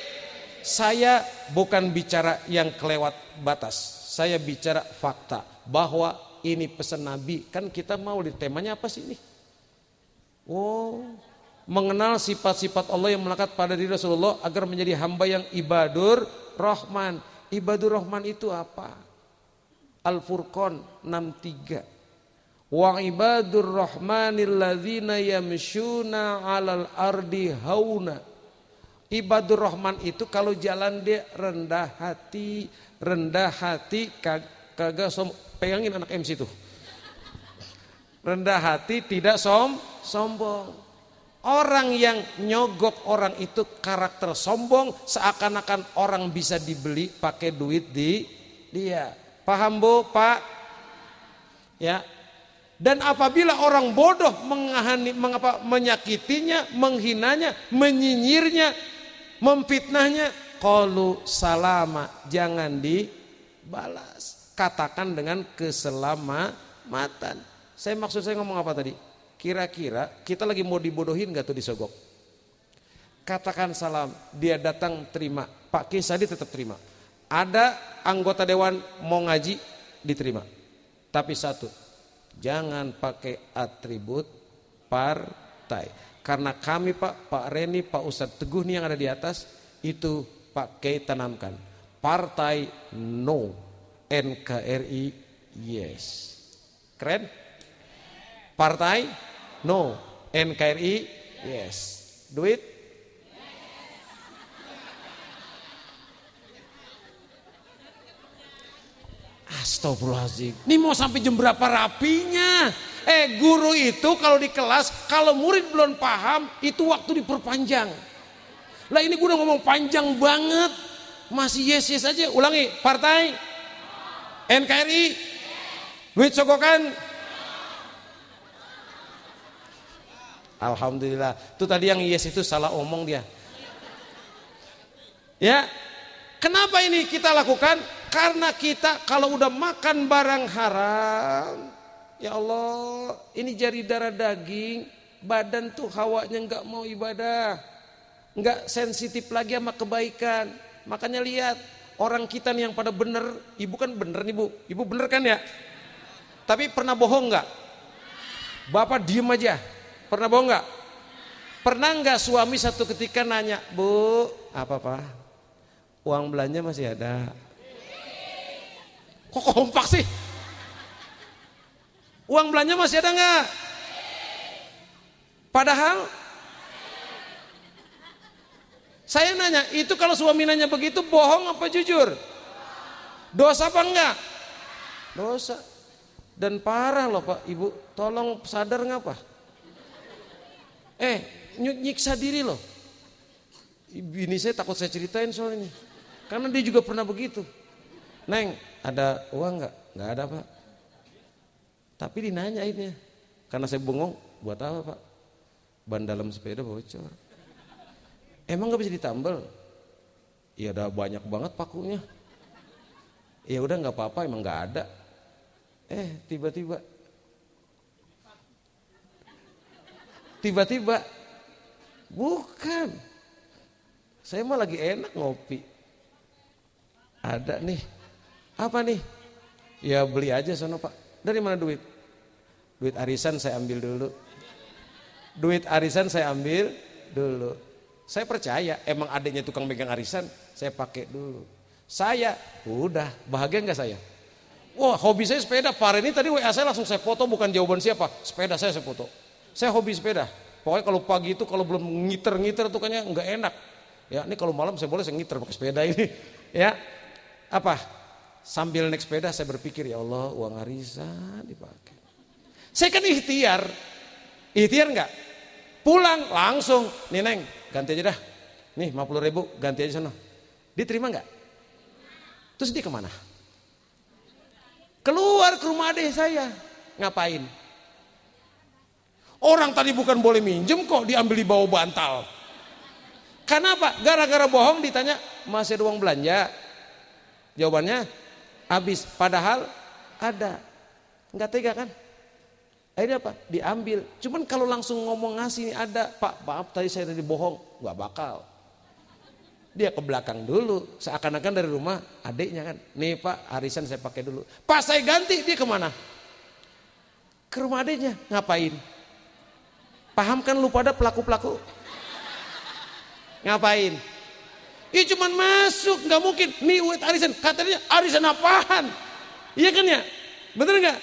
Saya bukan bicara yang kelewat batas. Saya bicara fakta bahwa ini pesan Nabi. Kan kita mau di temanya apa sih ini? Oh, mengenal sifat-sifat Allah yang melekat pada diri Rasulullah agar menjadi hamba yang ibadur rahman. Ibadur rahman itu apa? Al-Furqan 63. Wa ibadur rahmanil ladzina yamshuna 'alal ardi hauna. Ibadur rahman itu kalau jalan dia rendah hati kagak pegangin anak MC tuh. Rendah hati, tidak sombong. Orang yang nyogok orang itu karakter sombong, seakan-akan orang bisa dibeli pakai duit dia. Paham Bu, Pak? Ya. Dan apabila orang bodoh menyakitinya, menghinanya, menyinyirnya, memfitnahnya, qalu salama, jangan dibalas. Katakan dengan keselamatan. Saya ngomong apa tadi? Kira-kira kita lagi mau dibodohin gak tuh disogok? Katakan salam, dia datang terima. Pak Kisadi tetap terima. Ada anggota dewan mau ngaji diterima. Tapi satu, jangan pakai atribut partai. Karena kami Pak Reni, Pak Ustadz Teguh nih yang ada di atas, itu pakai tanamkan. Partai no, NKRI yes. Keren? Partai no, NKRI yes. Duit? Astagfirullahaladzim. Ini mau sampai jam berapa rapinya? Guru itu kalau di kelas, kalau murid belum paham, itu waktu diperpanjang. Lah ini gue udah ngomong panjang banget, masih yes aja. Ulangi, partai NKRI, duit sogokan. Alhamdulillah. Itu tadi yang yes itu salah omong dia. Ya, kenapa ini kita lakukan? Karena kita kalau udah makan barang haram, ya Allah, ini jari darah daging, badan tuh hawanya nggak mau ibadah, nggak sensitif lagi sama kebaikan. Makanya lihat orang kita nih yang pada bener, ibu kan bener nih bu, ibu bener kan ya? Tapi pernah bohong nggak? Bapak diem aja, pernah bohong nggak? Pernah nggak suami satu ketika nanya, bu, apa pak? Uang belanja masih ada? Kok kompak sih? Uang belanja masih ada nggak? Padahal saya nanya, itu kalau suami nanya begitu bohong apa jujur? Dosa apa enggak? Dosa. Dan parah loh Pak, Ibu, tolong sadar ngapa? Nyiksa diri loh. Bini saya takut saya ceritain soal ini. Karena dia juga pernah begitu. Neng, ada uang enggak? Enggak ada Pak. Tapi dinanyainnya. Karena saya bengong, buat apa Pak? Ban dalam sepeda bocor. Emang gak bisa ditambal? Ya udah banyak banget pakunya. Ya udah nggak apa-apa, emang nggak ada. Tiba-tiba bukan. Saya mah lagi enak ngopi. Ada nih. Apa nih? Ya beli aja sono Pak. Dari mana duit? Duit arisan saya ambil dulu. Saya percaya emang adiknya tukang megang arisan, saya pakai dulu. Saya udah bahagia nggak saya? Wah, hobi saya sepeda. Pak ini tadi WA saya langsung saya foto, bukan jawaban siapa. Sepeda saya foto. Saya hobi sepeda. Pokoknya kalau pagi itu kalau belum ngiter tuh kayaknya nggak enak. Ya, ini kalau malam saya ngiter pakai sepeda ini. Ya, apa? Sambil naik sepeda saya berpikir, ya Allah, uang arisan dipakai. Saya kan ikhtiar nggak? Pulang langsung, nih Neng, ganti aja dah. Nih 50.000 ganti aja sana. Diterima nggak? Terus dia kemana? Keluar ke rumah adik saya. Ngapain? Orang tadi bukan boleh minjem kok diambil di bawah bantal. Kenapa? Gara-gara bohong ditanya masih ada uang belanja. Jawabannya habis. Padahal ada. Nggak tega kan? Akhirnya apa? Diambil. Cuman kalau langsung ngomong ngasih nih ada, Pak maaf tadi saya tadi bohong, nggak bakal. Dia ke belakang dulu, seakan-akan dari rumah adiknya kan. Nih Pak, arisan saya pakai dulu. Pas saya ganti, dia kemana? Ke rumah adiknya. Ngapain? Paham kan lu pada pelaku-pelaku? Ngapain? Iya cuman masuk, nggak mungkin. Nih duit arisan, katanya arisan apaan? Iya kan ya? Bener nggak?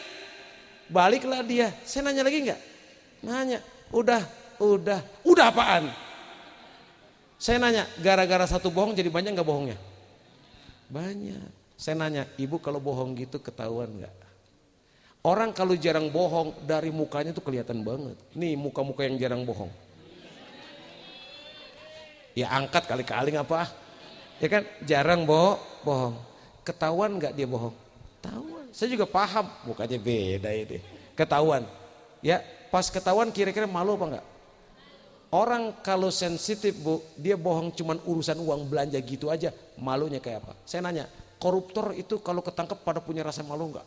Baliklah dia. Saya nanya lagi nggak? Nanya. Udah apaan? Saya nanya, gara-gara satu bohong jadi banyak nggak bohongnya? Banyak. Saya nanya, ibu kalau bohong gitu ketahuan nggak? Orang kalau jarang bohong dari mukanya tuh kelihatan banget. Nih muka-muka yang jarang bohong. Ya angkat kali-kali ngapa? Ya kan jarang bohong. Ketahuan nggak dia bohong? Tahuan. Saya juga paham, mukanya beda ini. Ketahuan. Ya, pas ketahuan kira-kira malu apa enggak? Orang kalau sensitif Bu, dia bohong cuman urusan uang belanja gitu aja, malunya kayak apa? Saya nanya, koruptor itu kalau ketangkep pada punya rasa malu enggak?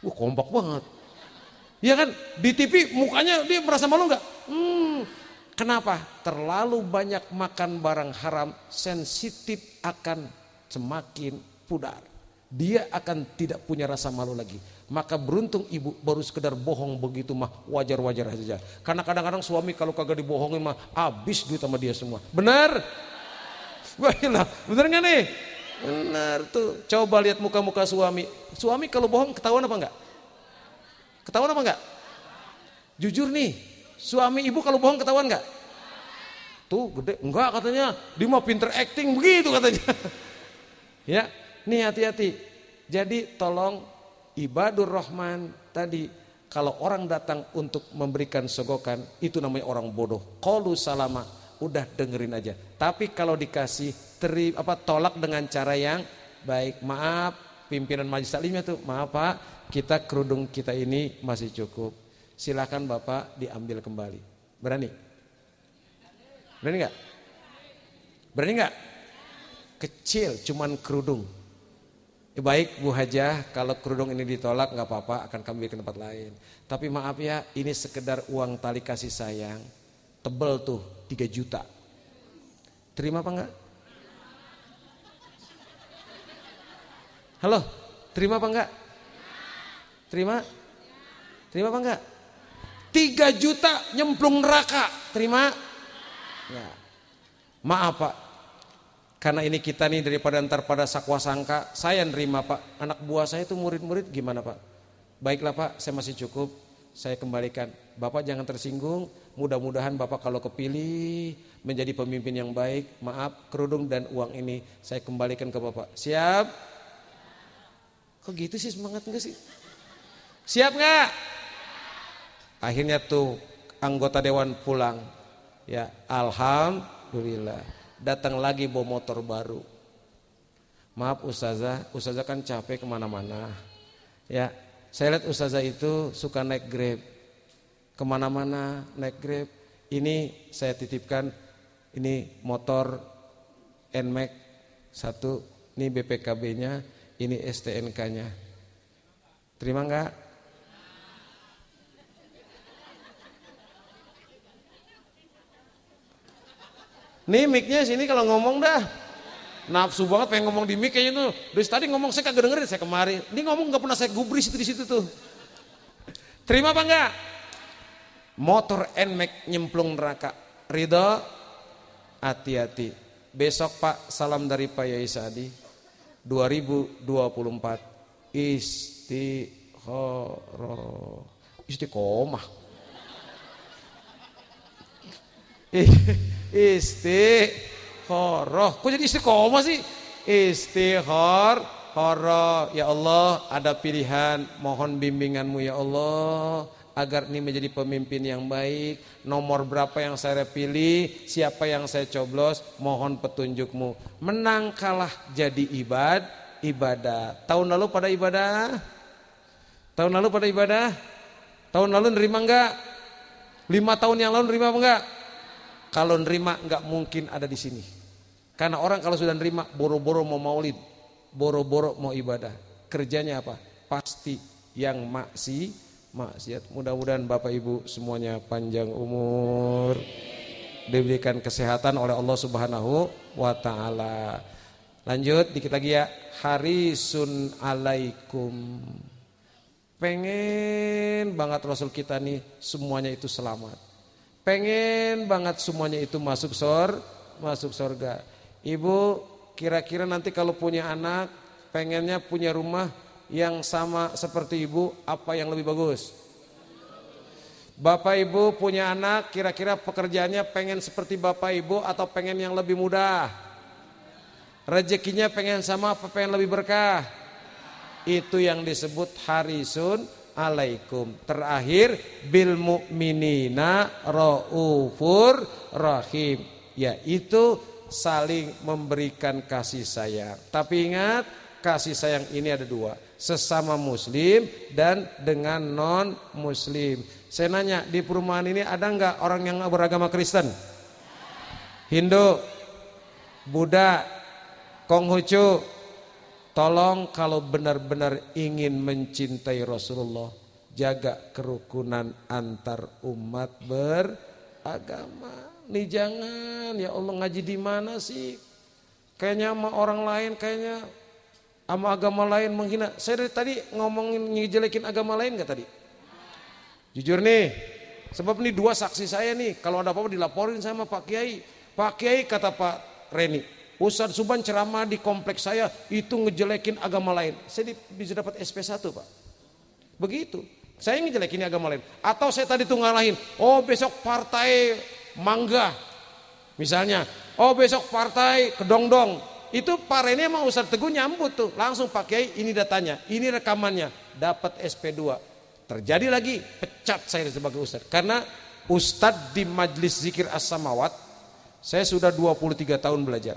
Kompak banget. Iya kan? Di TV mukanya dia merasa malu enggak? Kenapa? Terlalu banyak makan barang haram, sensitif akan semakin pudar. Dia akan tidak punya rasa malu lagi. Maka beruntung ibu baru sekedar bohong begitu mah wajar-wajar saja. Karena kadang-kadang suami kalau kagak dibohongin mah habis duit sama dia semua. Benar? Baiklah, benar nggak nih? Benar tuh. Coba lihat muka-muka suami. Suami kalau bohong ketahuan apa enggak? Ketahuan apa enggak? Jujur nih, suami ibu kalau bohong ketahuan enggak? Tuh gede, enggak katanya. Dia mah pinter acting begitu katanya. Ya. Nih hati-hati. Jadi tolong ibadur rahman tadi kalau orang datang untuk memberikan sogokan itu namanya orang bodoh. Qalu salama, udah dengerin aja. Tapi kalau dikasih tolak dengan cara yang baik. Maaf pimpinan majelis taklimnya tuh, maaf Pak, kita kerudung kita ini masih cukup. Silakan Bapak diambil kembali. Berani? Berani enggak? Berani enggak? Kecil cuman kerudung. Baik Bu Hajah, kalau kerudung ini ditolak nggak apa-apa, akan kami ke tempat lain. Tapi maaf ya, ini sekedar uang tali kasih sayang, tebel tuh 3 juta. Terima apa enggak? Halo, terima apa enggak? Terima? Terima apa enggak? 3 juta nyemplung neraka, terima? Ya. Maaf Pak, Karena ini kita nih daripada ntar pada sakwa sangka, saya nerima Pak, anak buah saya itu murid-murid gimana Pak? Baiklah Pak, saya masih cukup, saya kembalikan. Bapak jangan tersinggung, mudah-mudahan Bapak kalau kepilih menjadi pemimpin yang baik, maaf kerudung dan uang ini saya kembalikan ke Bapak. Siap? Kok gitu sih, semangat enggak sih? Siap enggak? Akhirnya tuh anggota dewan pulang. Ya, alhamdulillah. Datang lagi bawa motor baru. Maaf ustazah kan capek kemana-mana. Ya, saya lihat ustazah itu suka naik Grab. Kemana-mana naik Grab. Ini saya titipkan, ini motor NMAX 1, ini BPKB-nya, ini STNK-nya. Terima enggak? Nih mic-nya sini kalau ngomong dah. Nafsu banget pengen ngomong di mic kayaknya tuh. Dari tadi ngomong saya kagak dengerin, saya kemari. Ini ngomong enggak pernah saya gubris itu di situ tuh. Terima apa enggak? Motor NMAX nyemplung neraka. Ridho? Hati-hati. Besok Pak, salam dari Pak Yai Sadi. 2024 istiqomah. Istikharah. Kok jadi istiqomah sih? Istikharah. Ya Allah, ada pilihan, mohon bimbinganmu ya Allah agar ini menjadi pemimpin yang baik. Nomor berapa yang saya pilih, siapa yang saya coblos, mohon petunjukmu. Menang kalah jadi ibadah. Tahun lalu pada ibadah? Tahun lalu pada ibadah? Tahun lalu nerima enggak? 5 tahun yang lalu nerima apa enggak? Kalau nerima enggak mungkin ada di sini. Karena orang kalau sudah nerima boro-boro mau maulid, boro-boro mau ibadah. Kerjanya apa? Pasti yang maksiat. Mudah-mudahan Bapak Ibu semuanya panjang umur, diberikan kesehatan oleh Allah Subhanahu wa taala. Lanjut dikit lagi ya. Harisun alaikum. Pengen banget Rasul kita nih semuanya itu selamat. Pengen banget semuanya itu masuk surga. Ibu kira-kira nanti kalau punya anak, pengennya punya rumah yang sama seperti ibu, apa yang lebih bagus? Bapak ibu punya anak, kira-kira pekerjaannya pengen seperti bapak ibu atau pengen yang lebih mudah? Rezekinya pengen sama apa pengen lebih berkah? Itu yang disebut harisun alaikum. Terakhir bil mu'minina raufur rahim, yaitu saling memberikan kasih sayang. Tapi ingat, kasih sayang ini ada dua, sesama muslim dan dengan non muslim. Saya nanya, di perumahan ini ada enggak orang yang beragama Kristen? Hindu, Buddha, Konghucu? Tolong kalau benar-benar ingin mencintai Rasulullah, jaga kerukunan antar umat beragama. Nih jangan, ya Allah ngaji di mana sih? Kayaknya sama orang lain, kayaknya sama agama lain menghina. Saya dari tadi ngomongin ngejelekin agama lain gak tadi? Jujur nih, sebab nih 2 saksi saya nih, kalau ada apa-apa dilaporin sama Pak Kiai. Pak Kiai kata Pak Reni, Ustadz Suban ceramah di kompleks saya itu ngejelekin agama lain. Saya bisa dapat SP1 Pak. Begitu. Saya ngejelekin agama lain. Atau saya tadi tuh ngalahin, oh besok partai Mangga misalnya, oh besok partai Kedongdong. Itu Pak Reni sama Ustadz Teguh nyambut tuh. Langsung Pak Kiai ini datanya, ini rekamannya, dapat SP2. Terjadi lagi, pecat saya sebagai Ustadz. Karena Ustadz di Majelis Zikir As-Samawat, saya sudah 23 tahun belajar.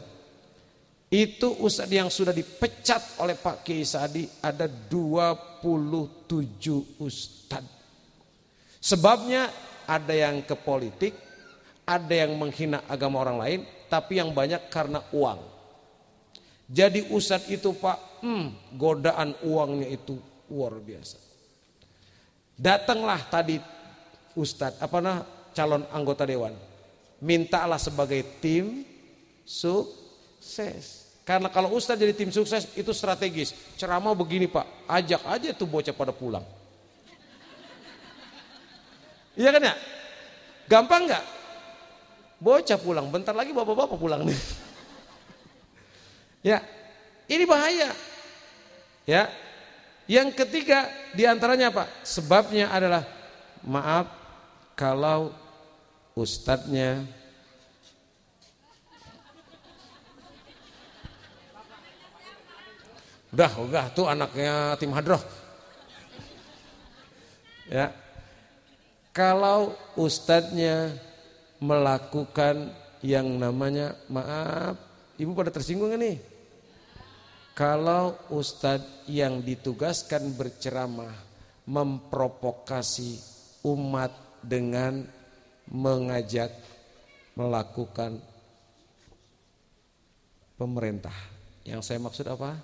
Itu Ustadz yang sudah dipecat oleh Pak Kiai Sadi ada 27 Ustadz. Sebabnya ada yang ke politik, ada yang menghina agama orang lain, tapi yang banyak karena uang. Jadi Ustadz itu Pak, godaan uangnya itu luar biasa. Datanglah tadi Ustadz, calon anggota dewan, mintalah sebagai tim sukses. Karena kalau Ustadz jadi tim sukses itu strategis. Ceramah begini Pak, ajak aja tuh bocah pada pulang. Iya kan ya? Gampang gak? Bocah pulang, bentar lagi bapak-bapak pulang nih. Ya, ini bahaya. Ya. Yang ketiga diantaranya apa? Sebabnya adalah maaf kalau ustadznya udah tuh anaknya tim hadroh. Ya. Kalau ustadznya melakukan yang namanya maaf, ibu pada tersinggung nih? Kalau ustadz yang ditugaskan berceramah memprovokasi umat dengan mengajak melakukan pemerintah, yang saya maksud apa?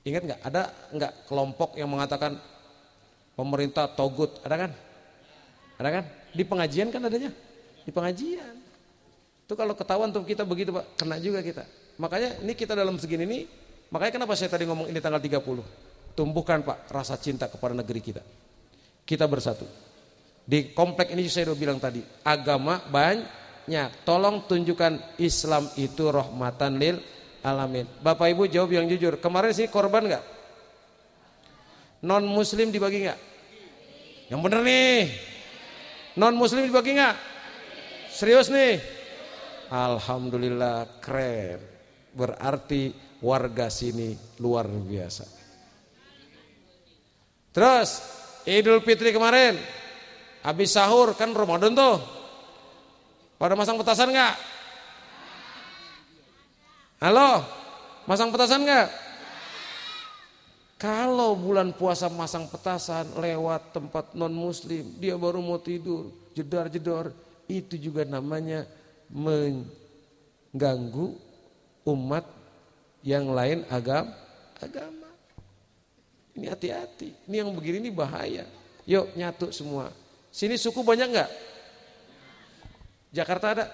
Ingat nggak? Ada nggak kelompok yang mengatakan pemerintah togut? Ada kan? Ada kan? Di pengajian kan adanya? Di pengajian. Itu kalau ketahuan tuh kita begitu Pak, kena juga kita. Makanya ini kita dalam segini nih, makanya kenapa saya tadi ngomong ini tanggal 30. Tumbuhkan Pak rasa cinta kepada negeri kita. Kita bersatu. Di komplek ini saya udah bilang tadi, agama banyak. Tolong tunjukkan Islam itu rahmatan lil alamin. Bapak Ibu jawab yang jujur. Kemarin sini korban enggak? Non muslim dibagi enggak? Yang bener nih. Non muslim dibagi enggak? Serius nih? Alhamdulillah, keren. Berarti warga sini luar biasa. Terus Idul Fitri kemarin habis sahur kan Ramadan tuh. Pada masang petasan enggak? Halo? Masang petasan enggak? Kalau bulan puasa masang petasan lewat tempat non muslim, dia baru mau tidur, jedar-jedor, itu juga namanya mengganggu umat yang lain agama. Ini hati-hati, ini yang begini ini bahaya. Yuk nyatu semua. Sini suku banyak enggak? Jakarta ada?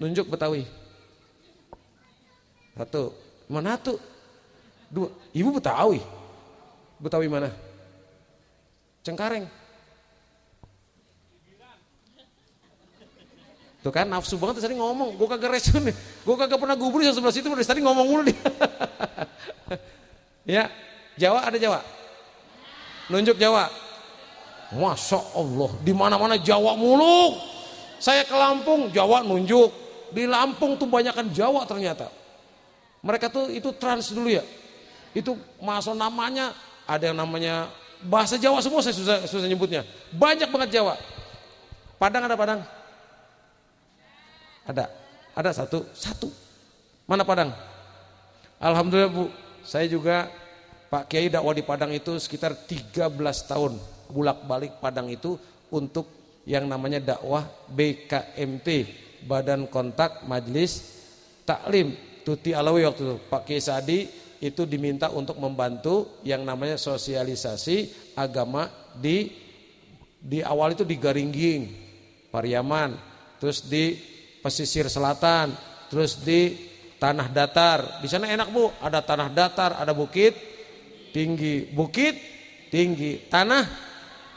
Nunjuk Betawi. Satu. Mana tuh? Dua. Ibu Betawi. Betawi mana? Cengkareng. Tuh kan nafsu banget tadi ngomong. Gue kagak respon nih. Gue kagak pernah gubris yang sebelah situ. Dari tadi ngomong mulu dia. Ya. Jawa ada Jawa? Nunjuk Jawa. Masya Allah. Di mana-mana Jawa mulu. Saya ke Lampung, Jawa nunjuk. Di Lampung tuh banyakan Jawa ternyata. Mereka tuh itu trans dulu ya. Itu masuk namanya, ada yang namanya bahasa Jawa semua, saya susah nyebutnya. Banyak banget Jawa. Padang ada Padang? Ada satu. Mana Padang? Alhamdulillah Bu, saya juga Pak Kiai dakwah di Padang itu sekitar 13 tahun bolak-balik Padang itu untuk yang namanya dakwah BKMT, Badan Kontak Majelis Taklim Tuti Alawi waktu itu. Pak Kiai Sadi itu diminta untuk membantu yang namanya sosialisasi agama di awal itu di Garingging, Pariaman, terus di pesisir selatan, terus di tanah datar. Di sana enak Bu, ada tanah datar, ada bukit tinggi, tanah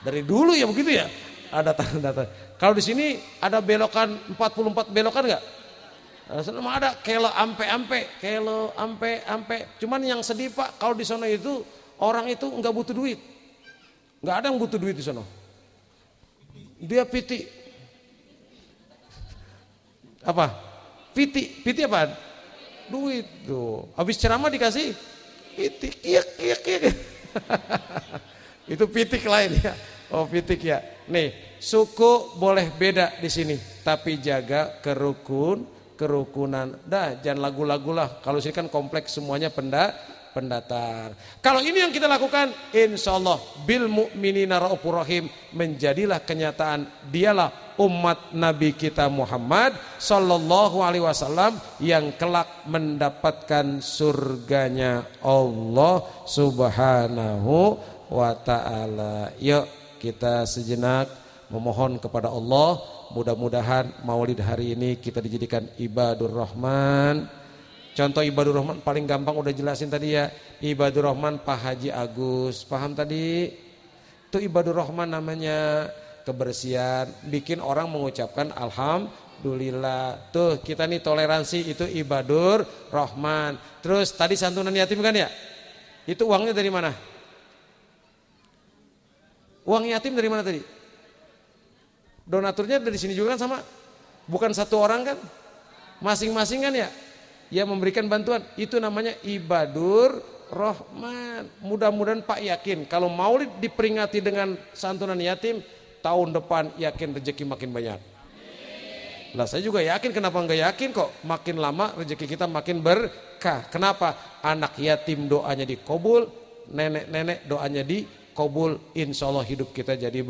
dari dulu ya begitu ya. Ada tanah datar. Kalau di sini ada belokan 44 belokan enggak? Ada kelo ampe. Cuman yang sedih Pak, kalau di sana itu orang itu enggak butuh duit. Enggak ada yang butuh duit di sana. Dia piti. Apa? Piti apa? Duit tuh. Habis ceramah dikasih piti. Kiek. Itu pitik lain ya. Oh pitik ya. Nih, suku boleh beda di sini, tapi jaga kerukunan. Dah, jangan lagu-lagu lah. Kalau sini kan kompleks semuanya pendatar. Kalau ini yang kita lakukan, insyaallah bil mu'minina raufur rahim, menjadilah kenyataan dialah umat Nabi kita Muhammad sallallahu alaihi wasallam yang kelak mendapatkan surganya Allah Subhanahu wa ta'ala. Yuk kita sejenak memohon kepada Allah, mudah-mudahan maulid hari ini kita dijadikan ibadur rahman. Contoh ibadur rahman paling gampang udah jelasin tadi ya. Ibadur rahman Pak Haji Agus, paham tadi? Itu ibadur rahman namanya, kebersihan, bikin orang mengucapkan alhamdulillah. Alhamdulillah. Tuh kita nih toleransi, itu ibadur rahman. Terus tadi santunan yatim kan ya? Itu uangnya dari mana? Uang yatim dari mana tadi? Donaturnya dari sini juga kan sama? Bukan satu orang kan? Masing-masing kan ya? Ya memberikan bantuan. Itu namanya ibadur rahman. Mudah-mudahan Pak yakin kalau maulid diperingati dengan santunan yatim, tahun depan yakin rezeki makin banyak. Lah saya juga yakin, kenapa enggak yakin kok? Makin lama rezeki kita makin berkah. Kenapa? Anak yatim doanya dikabul, nenek-nenek doanya dikabul. Insya Allah hidup kita jadi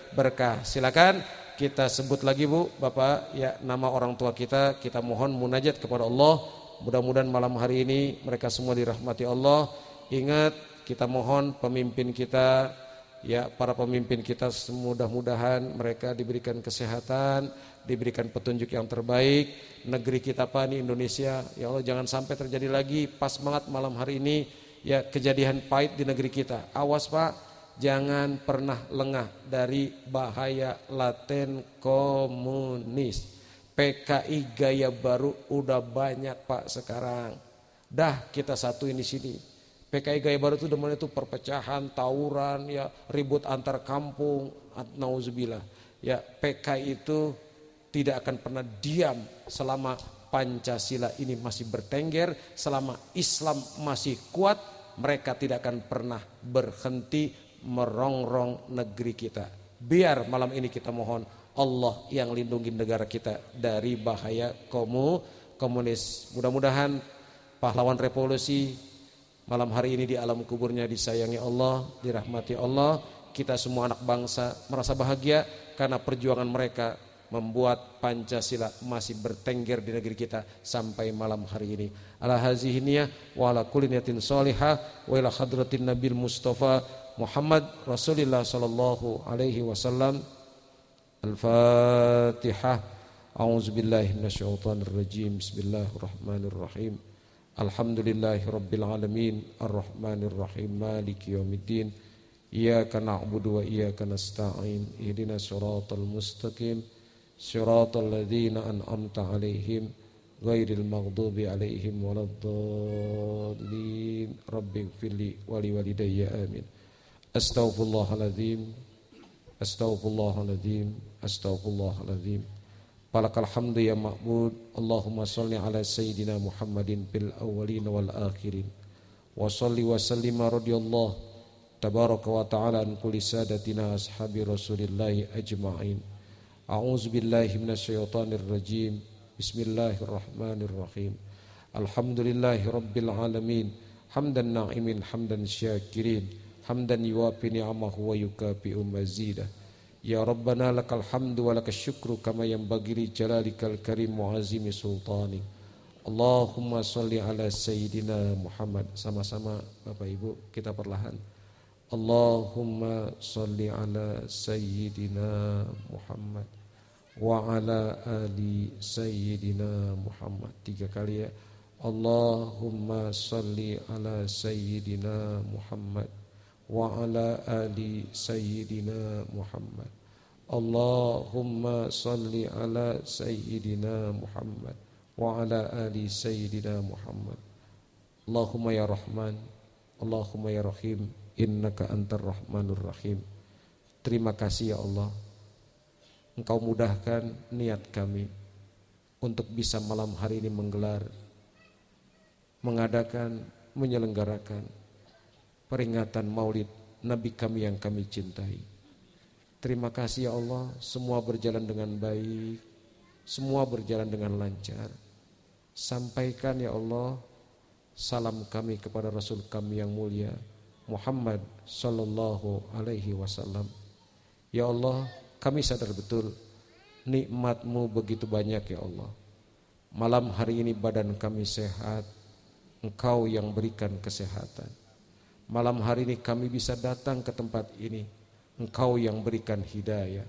berkah. Silakan kita sebut lagi Bu, Bapak ya, nama orang tua kita mohon munajat kepada Allah. Mudah-mudahan malam hari ini mereka semua dirahmati Allah. Ingat, kita mohon pemimpin kita, ya para pemimpin kita mudah-mudahan mereka diberikan kesehatan, diberikan petunjuk yang terbaik. Negeri kita Pak ini Indonesia, ya Allah jangan sampai terjadi lagi pas banget malam hari ini ya kejadian pahit di negeri kita. Awas Pak, jangan pernah lengah dari bahaya laten komunis. PKI gaya baru udah banyak Pak sekarang. Dah kita satuin di sini. PKI gaya baru itu demen itu perpecahan, tawuran, ya ribut antar kampung, nauzubillah. Ya PKI itu tidak akan pernah diam selama Pancasila ini masih bertengger, selama Islam masih kuat, mereka tidak akan pernah berhenti merongrong negeri kita. Biar malam ini kita mohon Allah yang lindungi negara kita dari bahaya komunis. Mudah-mudahan pahlawan revolusi malam hari ini di alam kuburnya disayangi Allah, dirahmati Allah. Kita semua anak bangsa merasa bahagia karena perjuangan mereka membuat Pancasila masih bertengger di negeri kita sampai malam hari ini. Ala hazihi niyah wa ala kulli niyatin shalihah wa ila hadratin Nabil Mustafa Muhammad Rasulillah sallallahu alaihi wasallam. Al-Fatihah. A'udzubillahi minasyaitonir rajim. Bismillahirrahmanirrahim. Alhamdulillahirabbil alamin, arrahmanir rahim, maliki yaumiddin. Iyyaka na'budu wa iyyaka nasta'in. Ihdinas siratal mustaqim, siratal ladzina an'amta 'alaihim ghairil maghdubi 'alaihim waladdallin. Rabbighfirli wa liwalidayya amin. Astaghfirullahaladzim, astaghfirullahaladzim, astaghfirullahaladzim. Falakal hamdu ya ma'bud. Allahumma salli ala sayyidina Muhammadin fil awwalin wal akhirin. Wa salli wa sallima radiyallahu tabaraka wa ta'ala an kulli sadatina ashabi rasulillahi ajma'in. A'udzu billahi minasyaitonir rajim. Bismillahirrahmanirrahim. Alhamdulillahi rabbil alamin. Hamdan na'imin, hamdan syakirin, hamdan yuwafi ni'amahu wa yukafi'u mazidah. Ya Rabbana lakal hamdu wa lakal syukru kama yanbaghi li jalalikal karim wa azimi sultanik. Allahumma salli ala sayyidina Muhammad. Sama-sama Bapak Ibu kita perlahan. Allahumma salli ala sayyidina Muhammad wa ala ali sayyidina Muhammad. 3 kali ya. Allahumma salli ala sayyidina Muhammad wa ala ali sayyidina Muhammad. Allahumma salli ala sayyidina Muhammad wa ala ali sayyidina Muhammad. Allahumma ya Rahman, Allahumma ya Rahim, innaka antar rahmanur rahim. Terima kasih ya Allah, Engkau mudahkan niat kami untuk bisa malam hari ini menggelar, mengadakan, menyelenggarakan peringatan maulid Nabi kami yang kami cintai. Terima kasih ya Allah, semua berjalan dengan baik, semua berjalan dengan lancar. Sampaikan ya Allah salam kami kepada Rasul kami yang mulia Muhammad sallallahu alaihi wasallam. Ya Allah, kami sadar betul nikmat-Mu begitu banyak ya Allah. Malam hari ini badan kami sehat, Engkau yang berikan kesehatan. Malam hari ini kami bisa datang ke tempat ini, Engkau yang berikan hidayah.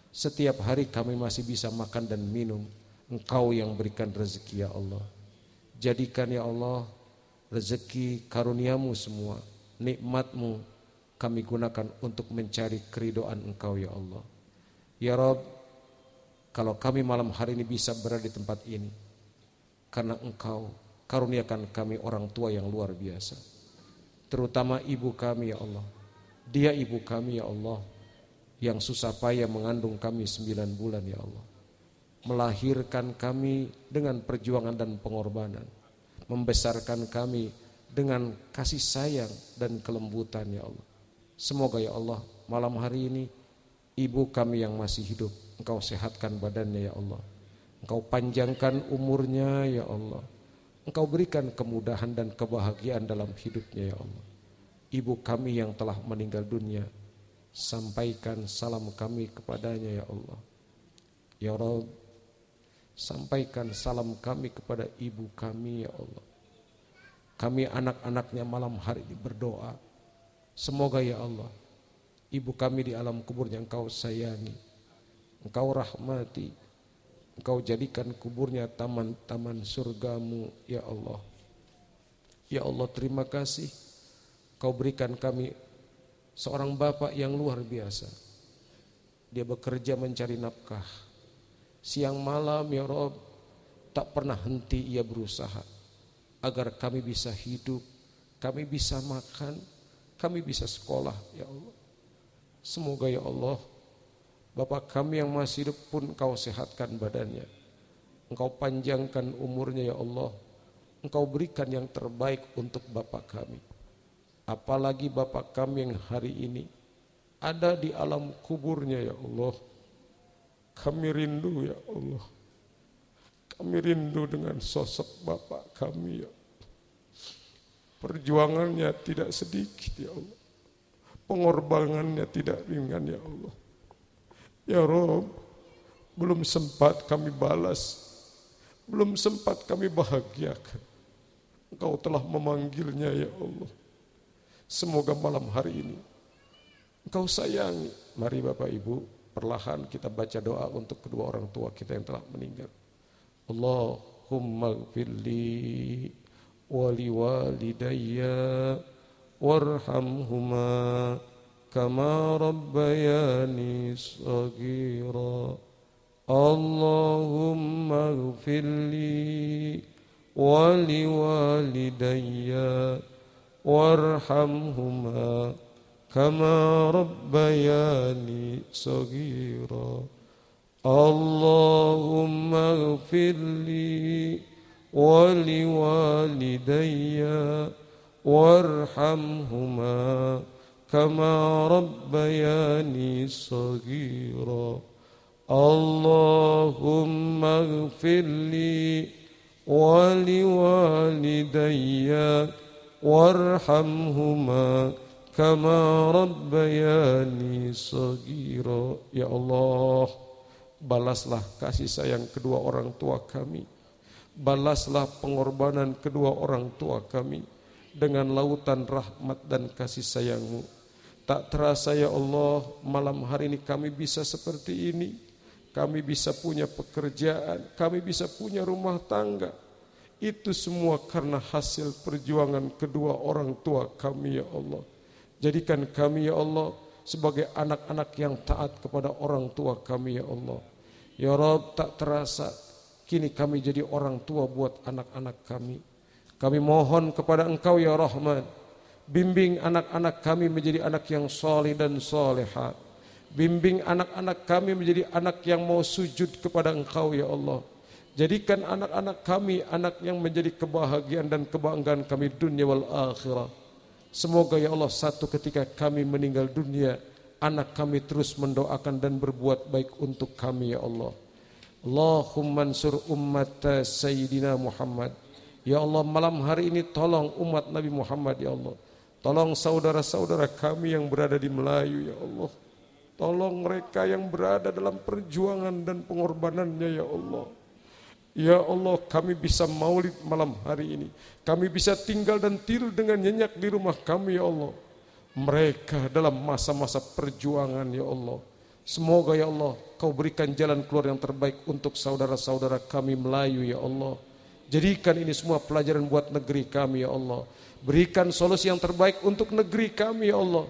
Setiap hari kami masih bisa makan dan minum, Engkau yang berikan rezeki ya Allah. Jadikan ya Allah rezeki karunia-Mu semua, nikmat-Mu kami gunakan untuk mencari keridhaan Engkau ya Allah. Ya Rabb, kalau kami malam hari ini bisa berada di tempat ini, karena Engkau karuniakan kami orang tua yang luar biasa. Terutama ibu kami ya Allah. Dia ibu kami ya Allah, yang susah payah mengandung kami 9 bulan ya Allah. Melahirkan kami dengan perjuangan dan pengorbanan. Membesarkan kami dengan kasih sayang dan kelembutan ya Allah. Semoga ya Allah malam hari ini ibu kami yang masih hidup, Engkau sehatkan badannya ya Allah. Engkau panjangkan umurnya ya Allah. Engkau berikan kemudahan dan kebahagiaan dalam hidupnya ya Allah. Ibu kami yang telah meninggal dunia, sampaikan salam kami kepadanya ya Allah. Ya Rabb, sampaikan salam kami kepada ibu kami ya Allah. Kami anak-anaknya malam hari ini berdoa, semoga ya Allah ibu kami di alam kuburnya Engkau sayangi, Engkau rahmati, Engkau jadikan kuburnya taman-taman surgamu ya Allah. Ya Allah, terima kasih Kau berikan kami seorang bapak yang luar biasa. Dia bekerja mencari nafkah siang malam ya Rabb, tak pernah henti ia berusaha agar kami bisa hidup, kami bisa makan, kami bisa sekolah ya Allah. Semoga ya Allah bapak kami yang masih hidup pun Engkau sehatkan badannya, Engkau panjangkan umurnya ya Allah. Engkau berikan yang terbaik untuk bapak kami. Apalagi bapak kami yang hari ini ada di alam kuburnya ya Allah. Kami rindu ya Allah. Kami rindu dengan sosok bapak kami ya. Perjuangannya tidak sedikit ya Allah. Pengorbanannya tidak ringan ya Allah. Ya Rabb, belum sempat kami balas, belum sempat kami bahagiakan. Engkau telah memanggilnya ya Allah. Semoga malam hari ini Engkau sayangi. Mari Bapak Ibu, perlahan kita baca doa untuk kedua orang tua kita yang telah meninggal. Allahumma gfirli wali walidayya warhamhuma kama rabbayani shaghira. Allahumma gfirli wali walidayya warhamhuma kama rabbayani shaghira. Allahumma gfirli wali walidayya warhamhuma kama rabbayani shaghira. Allahumma gfirli wali walidayya warhamhuma kama rabbayani shaghira. Ya Allah, balaslah kasih sayang kedua orang tua kami. Balaslah pengorbanan kedua orang tua kami dengan lautan rahmat dan kasih sayang-Mu. Tak terasa ya Allah, malam hari ini kami bisa seperti ini. Kami bisa punya pekerjaan, kami bisa punya rumah tangga. Itu semua karena hasil perjuangan kedua orang tua kami ya Allah. Jadikan kami ya Allah sebagai anak-anak yang taat kepada orang tua kami ya Allah. Ya Rabb, tak terasa kini kami jadi orang tua buat anak-anak kami. Kami mohon kepada Engkau ya Rahman, bimbing anak-anak kami menjadi anak yang soleh dan soleha. Bimbing anak-anak kami menjadi anak yang mau sujud kepada Engkau ya Allah. Jadikan anak-anak kami anak yang menjadi kebahagiaan dan kebanggaan kami dunia wal akhirah. Semoga ya Allah satu ketika kami meninggal dunia, anak kami terus mendoakan dan berbuat baik untuk kami ya Allah. Allahumma ansur ummat Sayyidina Muhammad. Ya Allah, malam hari ini tolong umat Nabi Muhammad ya Allah. Tolong saudara-saudara kami yang berada di Melayu ya Allah. Tolong mereka yang berada dalam perjuangan dan pengorbanannya ya Allah. Ya Allah, kami bisa maulid malam hari ini. Kami bisa tinggal dan tidur dengan nyenyak di rumah kami ya Allah. Mereka dalam masa-masa perjuangan ya Allah. Semoga ya Allah Kau berikan jalan keluar yang terbaik untuk saudara-saudara kami Melayu ya Allah. Jadikan ini semua pelajaran buat negeri kami ya Allah. Berikan solusi yang terbaik untuk negeri kami ya Allah.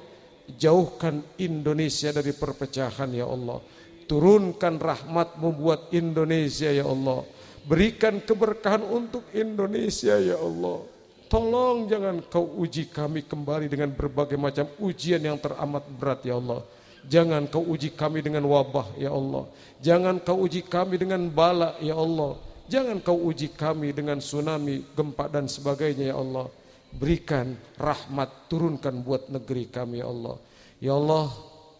Jauhkan Indonesia dari perpecahan ya Allah. turunkan rahmat-Mu buat Indonesia ya Allah. Berikan keberkahan untuk Indonesia ya Allah. Tolong jangan Kau uji kami kembali dengan berbagai macam ujian yang teramat berat ya Allah. Jangan Kau uji kami dengan wabah ya Allah. Jangan Kau uji kami dengan bala ya Allah. Jangan Kau uji kami dengan tsunami, gempa dan sebagainya ya Allah. Berikan rahmat, turunkan buat negeri kami ya Allah. Ya Allah,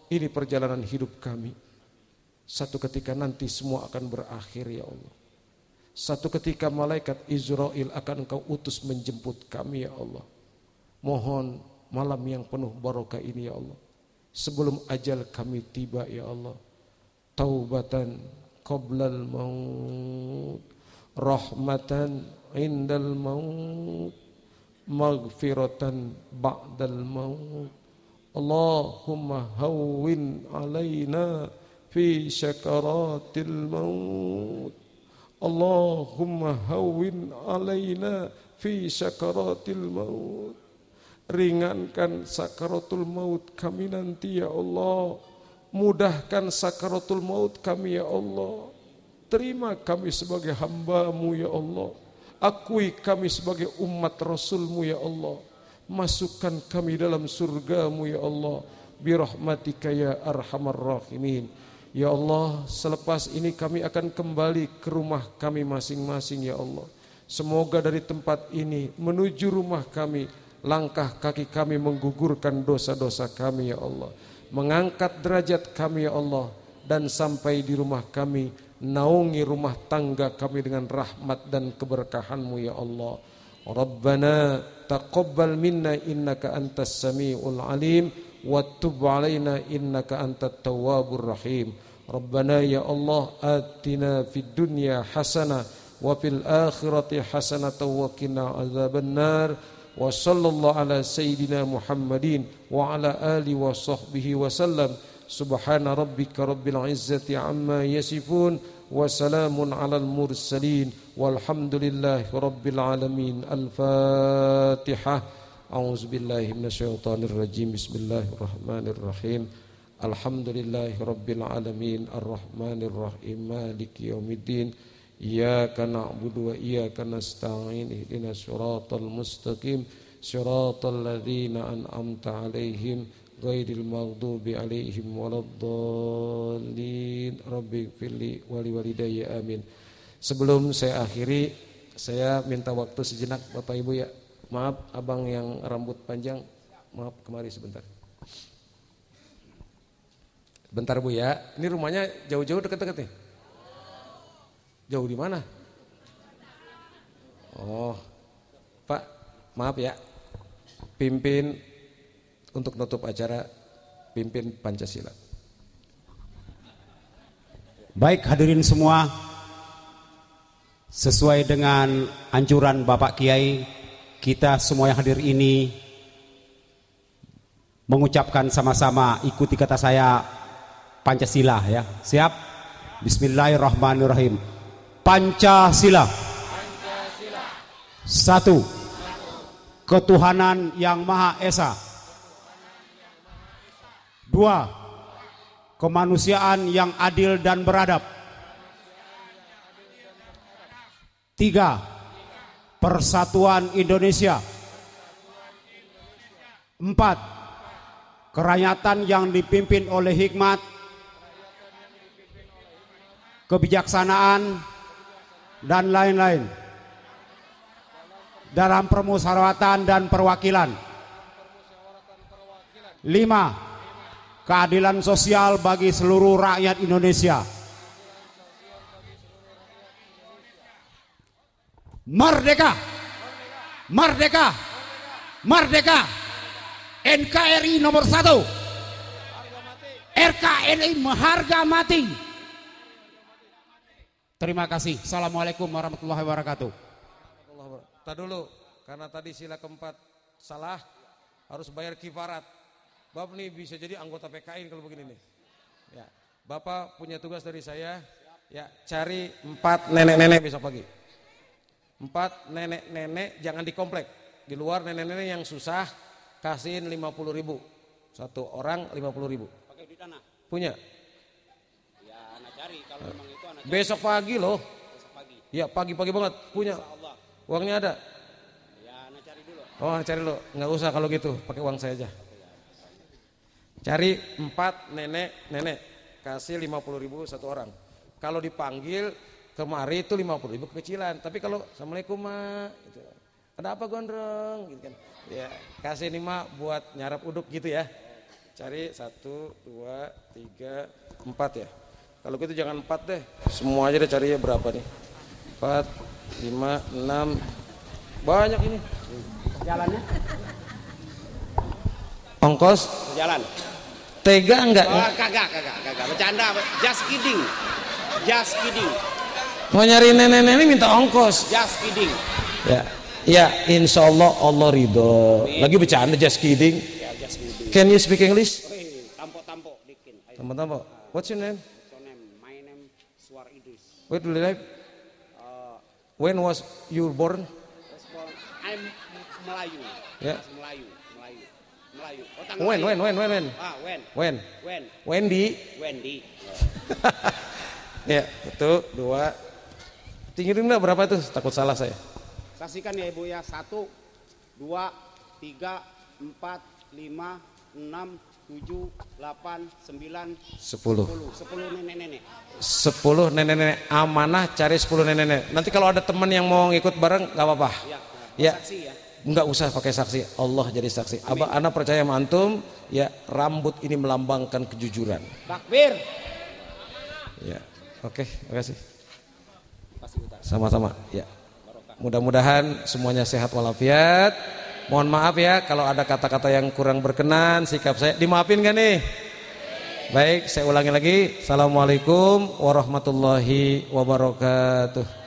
ini perjalanan hidup kami. Satu ketika nanti semua akan berakhir ya Allah. Satu ketika malaikat Israel akan Engkau utus menjemput kami ya Allah. Mohon malam yang penuh barokah ini ya Allah, sebelum ajal kami tiba ya Allah, taubatan qoblal maut, rahmatan indal maut, maghfiratan ba'dal maut. Allahumma hawwin alaina fi syakaratil maut. Allahumma hawwin alaina fi sakaratil maut. Ringankan sakaratul maut kami nanti ya Allah. Mudahkan sakaratul maut kami ya Allah. Terima kami sebagai hamba-Mu ya Allah. Akui kami sebagai umat Rasul-Mu ya Allah. Masukkan kami dalam surga-Mu ya Allah. Birahmatika ya arhamar rahimin. Ya Allah, selepas ini kami akan kembali ke rumah kami masing-masing ya Allah. Semoga dari tempat ini menuju rumah kami, langkah kaki kami menggugurkan dosa-dosa kami ya Allah. Mengangkat derajat kami ya Allah. Dan sampai di rumah kami, naungi rumah tangga kami dengan rahmat dan keberkahan-Mu ya Allah. Rabbana taqabbal minna innaka antas sami'ul alim. Wa tub alaina innaka antat tawwabur rahim. Rabbana ya Allah, atina fid dunya hasanah wa fil akhirati hasanah wa qina azabannar. Wa sallallahu ala sayyidina Muhammadin wa ala alihi wa sahbihi wa sallam. Subhana rabbika rabbil izzati amma yasifun wa salamun alal mursalin walhamdulillahi rabbil alamin. Al-Fatihah. A'udzubillahi minasyaitonir rajim. Bismillahirrahmanirrahim. Alhamdulillahi rabbil alamin arrahmanir rahim maliki yaumiddin. Iyyaka na'budu wa iyyaka nasta'in ihdinas siratal mustaqim siratal ladzina an'amta 'alaihim ghairil maghdubi 'alaihim waladdallin. Rabbighfirli wa liwalidayya amin. Sebelum saya akhiri, saya minta waktu sejenak Bapak Ibu ya. Maaf abang yang rambut panjang, maaf kemari sebentar. Bentar Bu ya, ini rumahnya jauh-jauh dekat-dekat nih? Jauh di mana? Oh, Pak, maaf ya, pimpin untuk nutup acara, pimpin Pancasila. Baik hadirin semua, sesuai dengan anjuran Bapak Kiai, kita semua yang hadir ini mengucapkan sama-sama, ikuti kata saya, Pancasila ya. Siap? Bismillahirrahmanirrahim. Pancasila. Satu, ketuhanan yang Maha Esa. Dua, kemanusiaan yang adil dan beradab. Tiga, persatuan Indonesia. Empat, kerakyatan yang dipimpin oleh hikmat, kebijaksanaan, dan lain-lain dalam permusyawaratan dan perwakilan. 5. Keadilan sosial bagi seluruh rakyat Indonesia. Merdeka! Merdeka! Merdeka! NKRI nomor 1. RKNI harga mati. Terima kasih. Assalamualaikum warahmatullahi wabarakatuh. Tak dulu, karena tadi sila keempat salah, harus bayar kifarat. Bapak nih bisa jadi anggota PKI kalau begini nih. Ya, Bapak punya tugas dari saya, ya cari 4 nenek-nenek besok pagi. 4 nenek-nenek jangan di komplek, di luar nenek-nenek yang susah, kasihin 50.000. Satu orang 50.000. Pakai di tanah. Punya? Ya. Besok pagi loh. Ya pagi-pagi banget punya. Uangnya ada? Ya, nah cari dulu. Oh cari dulu, nggak usah kalau gitu, pakai uang saya aja. Cari 4 nenek, kasih 50.000 satu orang. Kalau dipanggil kemari itu 50.000 kekecilan. Tapi kalau assalamualaikum mak, gitu. Ada apa gondrong, gitu kan? Ya kasih nih mak buat nyarap uduk gitu ya. Cari 1, 2, 3, 4 ya. Kalau gitu jangan 4 deh, semua aja deh cari ya berapa nih? 4, 5, 6, banyak ini. Jalannya? Ongkos? Jalan. Tega enggak? Oh, kagak. Bercanda, just kidding. Mau nyari nenek-nenek minta ongkos. Just kidding. Ya, insya Allah Allah ridho. Lagi bercanda, just kidding. Ya, just kidding. Can you speak English? Tampo bikin. Tampo. What's your name? My name Suar Idris. Where do you live? When was you born? I'm Melayu. Ya. Melayu. When? When? Wendy. Ya, itu 2. Tinggiin enggak berapa itu? Takut salah saya. Saksikan ya Ibu ya. 1, 2, 3, 4, 5, 6, 7, 8, 9, 10. 10 nenek-nenek. 10 nenek-nenek amanah, cari 10 nenek-nenek. Nanti kalau ada teman yang mau ngikut bareng nggak apa-apa. Ya. Saksi ya. Nggak usah pakai saksi, Allah jadi saksi. Abah anak percaya sama antum, ya rambut ini melambangkan kejujuran. Takbir. Ya, oke, makasih. Sama-sama. Ya. Mudah-mudahan semuanya sehat walafiat. Mohon maaf ya kalau ada kata-kata yang kurang berkenan, sikap saya dimaafin gak nih? Baik, saya ulangi lagi. Assalamualaikum warahmatullahi wabarakatuh.